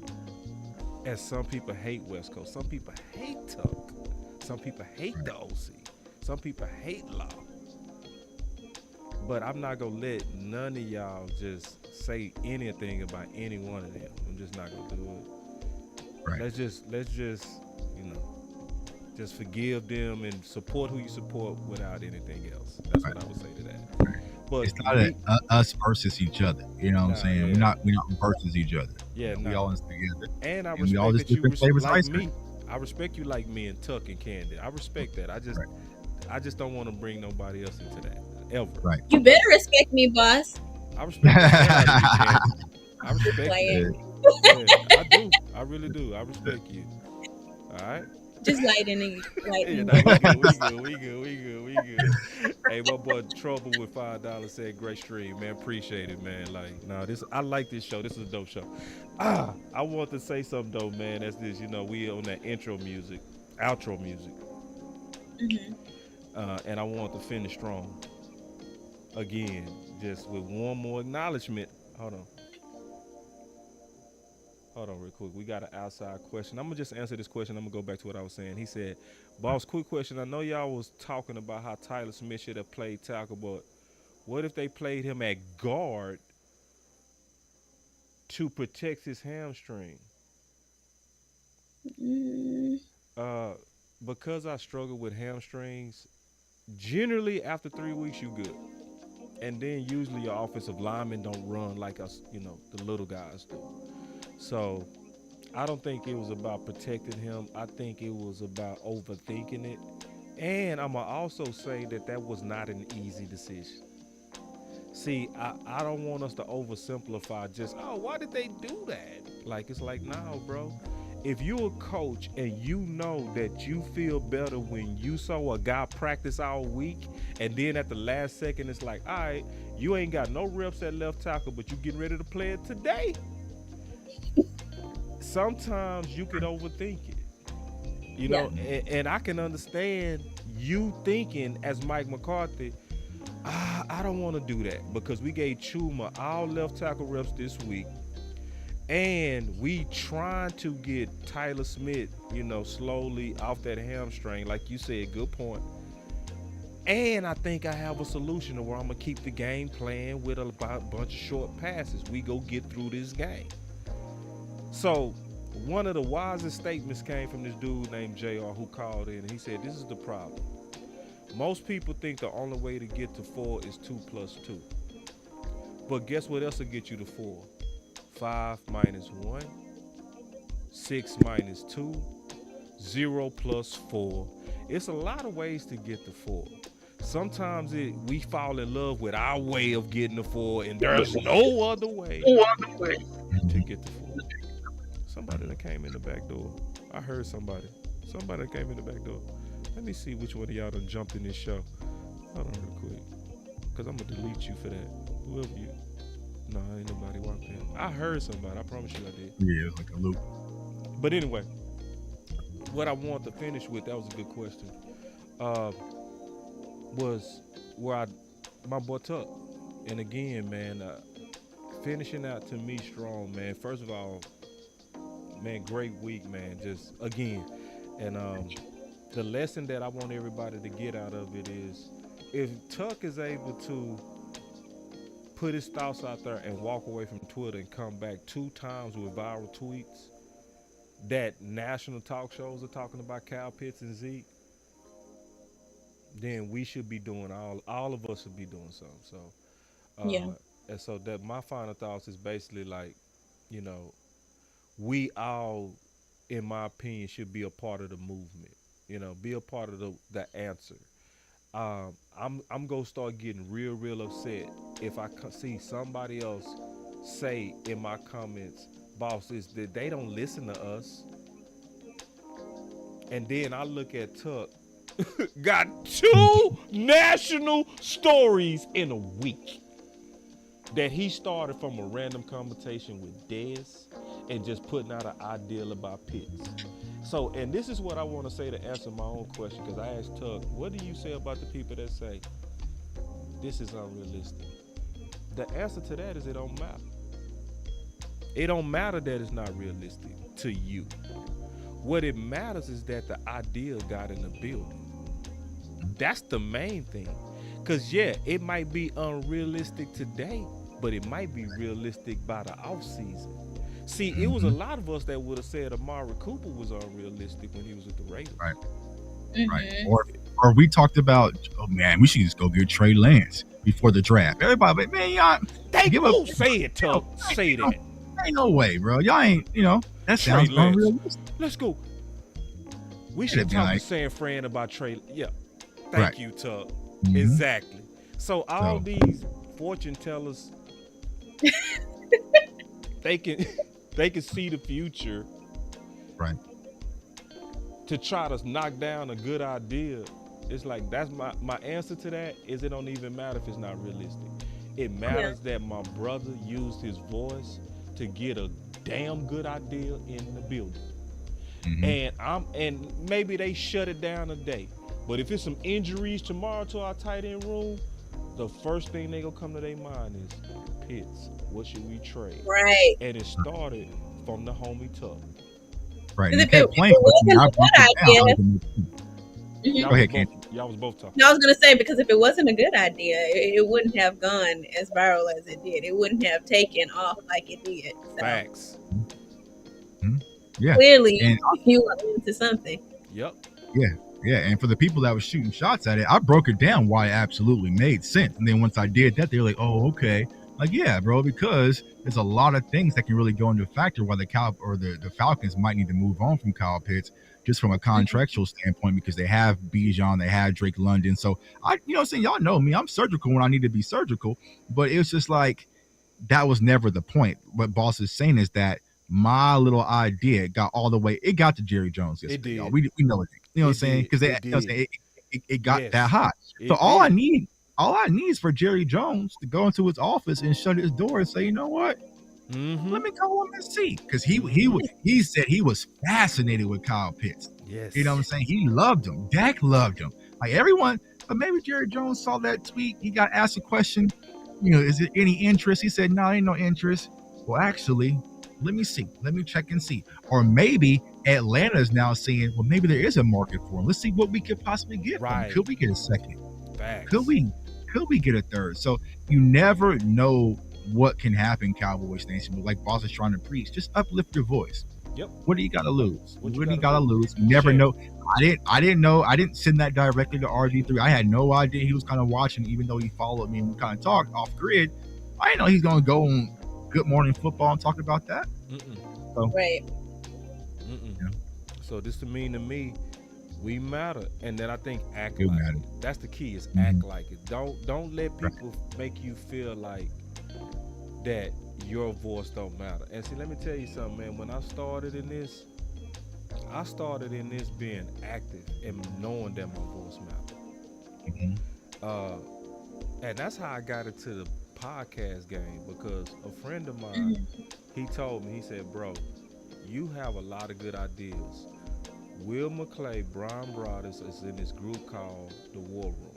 And some people hate West Coast. Some people hate Tuck. Some people hate the OC. Some people hate Law. But I'm not gonna let none of y'all just say anything about any one of them. I'm just not gonna do it. Right. Let's just just forgive them and support who you support without anything else. That's what I would say to that. Right. But it's not us versus each other. You know what I'm saying? Yeah. We're not versus each other. Yeah, we all in together. And I we all respect just different flavors like ice me. cream. I respect you like me and Tuck and Candy. I respect that. I just don't want to bring nobody else into that ever. Right. You better respect me, boss. I respect that. I respect that. Yeah, I do. I really do. I respect you. All right. Just lightening. Yeah, we good. Hey, my boy Trouble with $5 said, great stream, man. Appreciate it, man. Like, I like this show. This is a dope show. I want to say something though, man. That's this. We on that outro music. Mm-hmm. And I want to finish strong. Again, just with one more acknowledgement. Hold on real quick. We got an outside question. I'm going to just answer this question. I'm going to go back to what I was saying. He said, boss, quick question. I know y'all was talking about how Tyler Smith should have played tackle, but what if they played him at guard to protect his hamstring? Because I struggle with hamstrings, generally after 3 weeks, you good. And then usually your offensive linemen don't run like us, the little guys do. So I don't think it was about protecting him. I think it was about overthinking it. And I'm going to also say that was not an easy decision. See, I don't want us to oversimplify just, why did they do that? Like, it's like, no, bro. If you're a coach and you know that you feel better when you saw a guy practice all week and then at the last second it's like, all right, you ain't got no reps at left tackle, but you getting ready to play it today. Sometimes you can overthink it, and I can understand you thinking as Mike McCarthy, I don't want to do that because we gave Chuma all left tackle reps this week. And we trying to get Tyler Smith, slowly off that hamstring. Like you said, good point. And I think I have a solution to where I'm going to keep the game playing with a bunch of short passes. We go get through this game. So one of the wisest statements came from this dude named JR who called in. And he said, this is the problem. Most people think the only way to get to 4 is 2 + 2. But guess what else will get you to 4? 5 - 1, 6 - 2, 0 + 4. It's a lot of ways to get to 4. Sometimes we fall in love with our way of getting to 4, and there's no other way to get to 4. Somebody that came in the back door. I heard somebody. Somebody that came in the back door. Let me see which one of y'all done jumped in this show. Hold on real quick. Because I'm going to delete you for that. Whoever you. No, ain't nobody walked in. I heard somebody. I promise you I did. Yeah, it's like a loop. But anyway, what I want to finish with, that was a good question, was where my boy Tuck. And again, man, finishing out to me strong, man. First of all, man, great week, man. Just again, and the lesson that I want everybody to get out of it is, if Tuck is able to put his thoughts out there and walk away from Twitter and come back 2 times with viral tweets that national talk shows are talking about Kyle Pitts and Zeke, then we should be doing all of us should be doing something. So Yeah. and so that my final thoughts is basically like, you know, we all, in my opinion, should be a part of the movement. You know, be a part of the answer. I'm gonna start getting real upset if I see somebody else say in my comments, boss, is that they don't listen to us. And then I look at Tuck, got 2 national stories in a week that he started from a random conversation with Dez and just putting out an ideal about Pitts. So, and this is what I want to say to answer my own question, because I asked Tuck, what do you say about the people that say this is unrealistic? The answer to that is it don't matter. It don't matter that it's not realistic to you. What it matters is that the idea got in the building. That's the main thing. Because, yeah, it might be unrealistic today, but it might be realistic by the offseason. See, it was a lot of us that would have said Amari Cooper was unrealistic when he was with the Raiders. Right. Mhm. Right. Or we talked about, oh man, we should just go get Trey Lance before the draft. Everybody, man, y'all Give up. Say it, Tuck. Say that. Ain't no way, bro. Y'all ain't, that Trey sounds Lance. unrealistic. Let's go. We It'd should be talk like- to San Fran about Trey. Yeah. Thank Right. you, Tuck. Mhm. Exactly. So all So- these fortune tellers, they can see the future. Right. To try to knock down a good idea. It's like, that's my answer to that is it don't even matter if it's not realistic. It matters that my brother used his voice to get a damn good idea in the building. Mhm. And maybe they shut it down a day. But if it's some injuries tomorrow to our tight end room, the first thing they gonna come to their mind is Pitts. What should we trade? Right. And it started from the homie Tuck. Right. Because And if kept it playing with me. wasn't I a broke good it down. idea- I was gonna- Mhm. Go ahead, Ken. Y'all was both talking. No, I was going to say, because if it wasn't a good idea, it wouldn't have gone as viral as it did. It wouldn't have taken off like it did. So Facts. Yeah. clearly, And- you were into something. Yep. Yeah, and for the people that were shooting shots at it, I broke it down why it absolutely made sense. And then once I did that, they were like, "Oh, okay." Like, yeah, bro, because there's a lot of things that can really go into factor why the Falcons might need to move on from Kyle Pitts, just from a contractual standpoint, because they have Bijan, they have Drake London. So saying, y'all know me, I'm surgical when I need to be surgical, but it's just like that was never the point. What Boss is saying is that my little idea got all the way. It got to Jerry Jones yesterday. It did. Y'all. We know it. You know what I'm saying? Because it got Yes. that hot. It So all I did. need is for Jerry Jones to go into his office and shut his door and say, you know what? Mm-hmm. Let me go on and see. Because he said he was fascinated with Kyle Pitts. Yes. You know what I'm saying? He loved him. Dak loved him. Like everyone, but maybe Jerry Jones saw that tweet. He got asked a question, is there any interest? He said, no, ain't no interest. Well, actually, let me see. Let me check and see. Or maybe Atlanta is now saying, well, maybe there is a market for him. Let's see what we could possibly get from him. Right. Could we get a second? Facts. Could we get a third? So you never know what can happen, Cowboys Nation. But like Boss is trying to preach, just uplift your voice. Yep. What do you got to lose? What What you do you gotta got to lose? You never Share. know. I didn't know. I didn't send that directly to RG3. I had no idea he was kind of watching, even though he followed me and we kind of talked off grid. I didn't know he's going to go on Good Morning Football and talk about that. Right. Yeah. So this to mean to me, we matter, and then I think act We like matter. it. That's the key. Is Mhm. act like it. Don't let people make you feel like that your voice don't matter. And see, let me tell you something, man. When I started in this being active and knowing that my voice mattered. Mhm. And that's how I got into the podcast game, because a friend of mine, he told me, he said, bro, you have a lot of good ideas. Will McClay, Brian Broaddus is in this group called The War Room.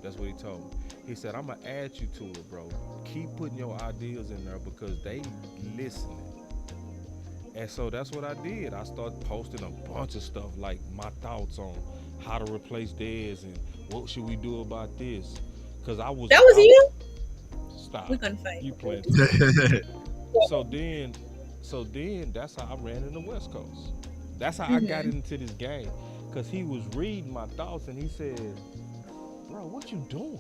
That's what he told me. He said, I'm gonna add you to it, bro. Keep putting your ideas in there because they listening. And so that's what I did. I started posting a bunch of stuff, like my thoughts on how to replace Dez and what should we do about this. Cause That was you. Stop. We're gonna fight. You playing. So then, that's how I ran in the West Coast. That's how I got into this game. Cause he was reading my thoughts and he said, bro, what you doing?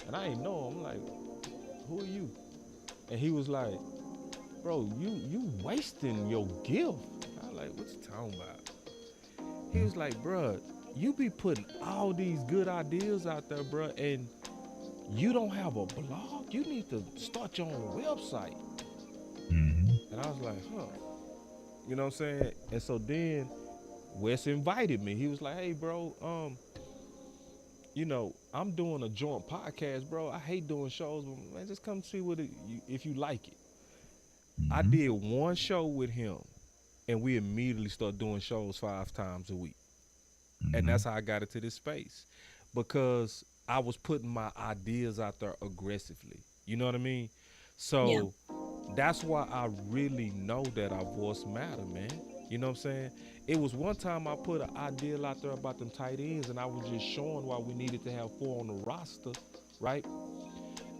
And I ain't know him. I'm like, who are you? And he was like, bro, you wasting your gift. I was like, what you talking about? He was like, bro, you be putting all these good ideas out there, bro, and you don't have a blog? You need to start your own website. And I was like, huh. You know what I'm saying? And so then Wes invited me. He was like, hey, bro, you know, I'm doing a joint podcast, bro. I hate doing shows, but man, just come see if you like it. I did one show with him, and we immediately started doing shows 5 times a week. And that's how I got into this space, because I was putting my ideas out there aggressively. You know what I mean? So that's why I really know that our voice matter, man. You know what I'm saying? It was one time I put an idea out there about them tight ends, and I was just showing why we needed to have 4 on the roster, right?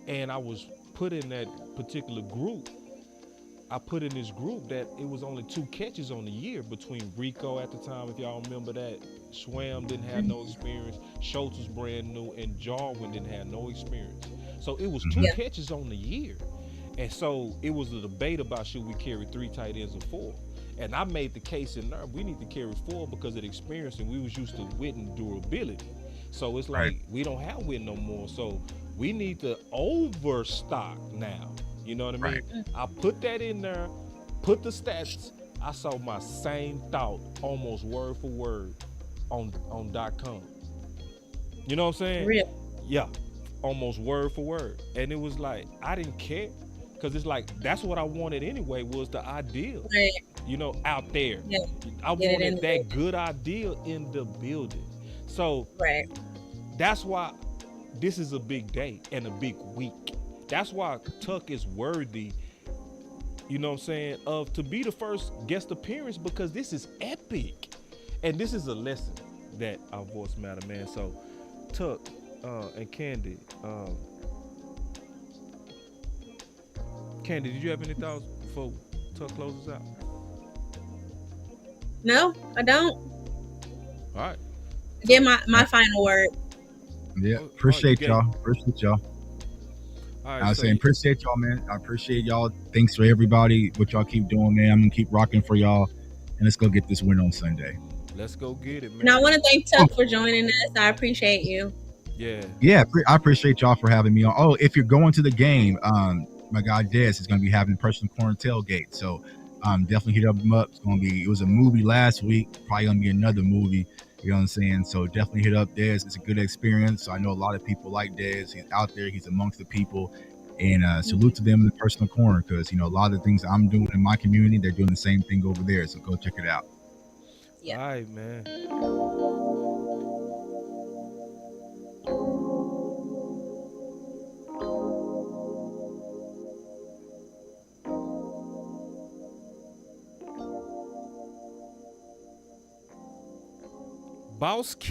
And I was put in that particular group. I put in this group that it was only 2 catches on the year between Rico at the time, if y'all remember that. Swam didn't have no experience. Schultz was brand new, and Jarwin didn't have no experience. So it was 2 catches on the year. And so it was a debate about should we carry 3 tight ends or 4. And I made the case in there, we need to carry 4 because of the experience, and we was used to Witten durability. So it's like, we don't have Witten no more. So we need to overstock now. You know what I mean? I put that in there, put the stats. I saw my same thought almost word for word on .com. You know what I'm saying? Really? Yeah, almost word for word. And it was like, I didn't care, because it's like, that's what I wanted anyway, was the idea, you know, out there. Yeah. I wanted that good idea in the building. So that's why this is a big day and a big week. That's why Tuck is worthy, you know what I'm saying, of to be the first guest appearance, because this is epic. And this is a lesson that our voice matter, man. So Tuck and Candy. Candy, did you have any thoughts before Tuck closes out? No, I don't. All right. Get my final word. Yeah, appreciate y'all. Appreciate y'all. Right, I was saying, appreciate y'all, man. I appreciate y'all. Thanks for everybody, what y'all keep doing, man. I'm gonna keep rocking for y'all, and let's go get this win on Sunday. Let's go get it, man. And I want to thank Tuck for joining us. I appreciate you. Yeah, I appreciate y'all for having me on. Oh, if you're going to the game, my guy Dez is gonna be having personal corner tailgate, so definitely hit him up. It was a movie last week, probably gonna be another movie. You know what I'm saying? So definitely hit up Dez. It's a good experience. So I know a lot of people like Dez. He's out there. He's amongst the people. And salute to them in the personal corner, because, you know, a lot of the things I'm doing in my community, they're doing the same thing over there. So go check it out. All right, man. Boss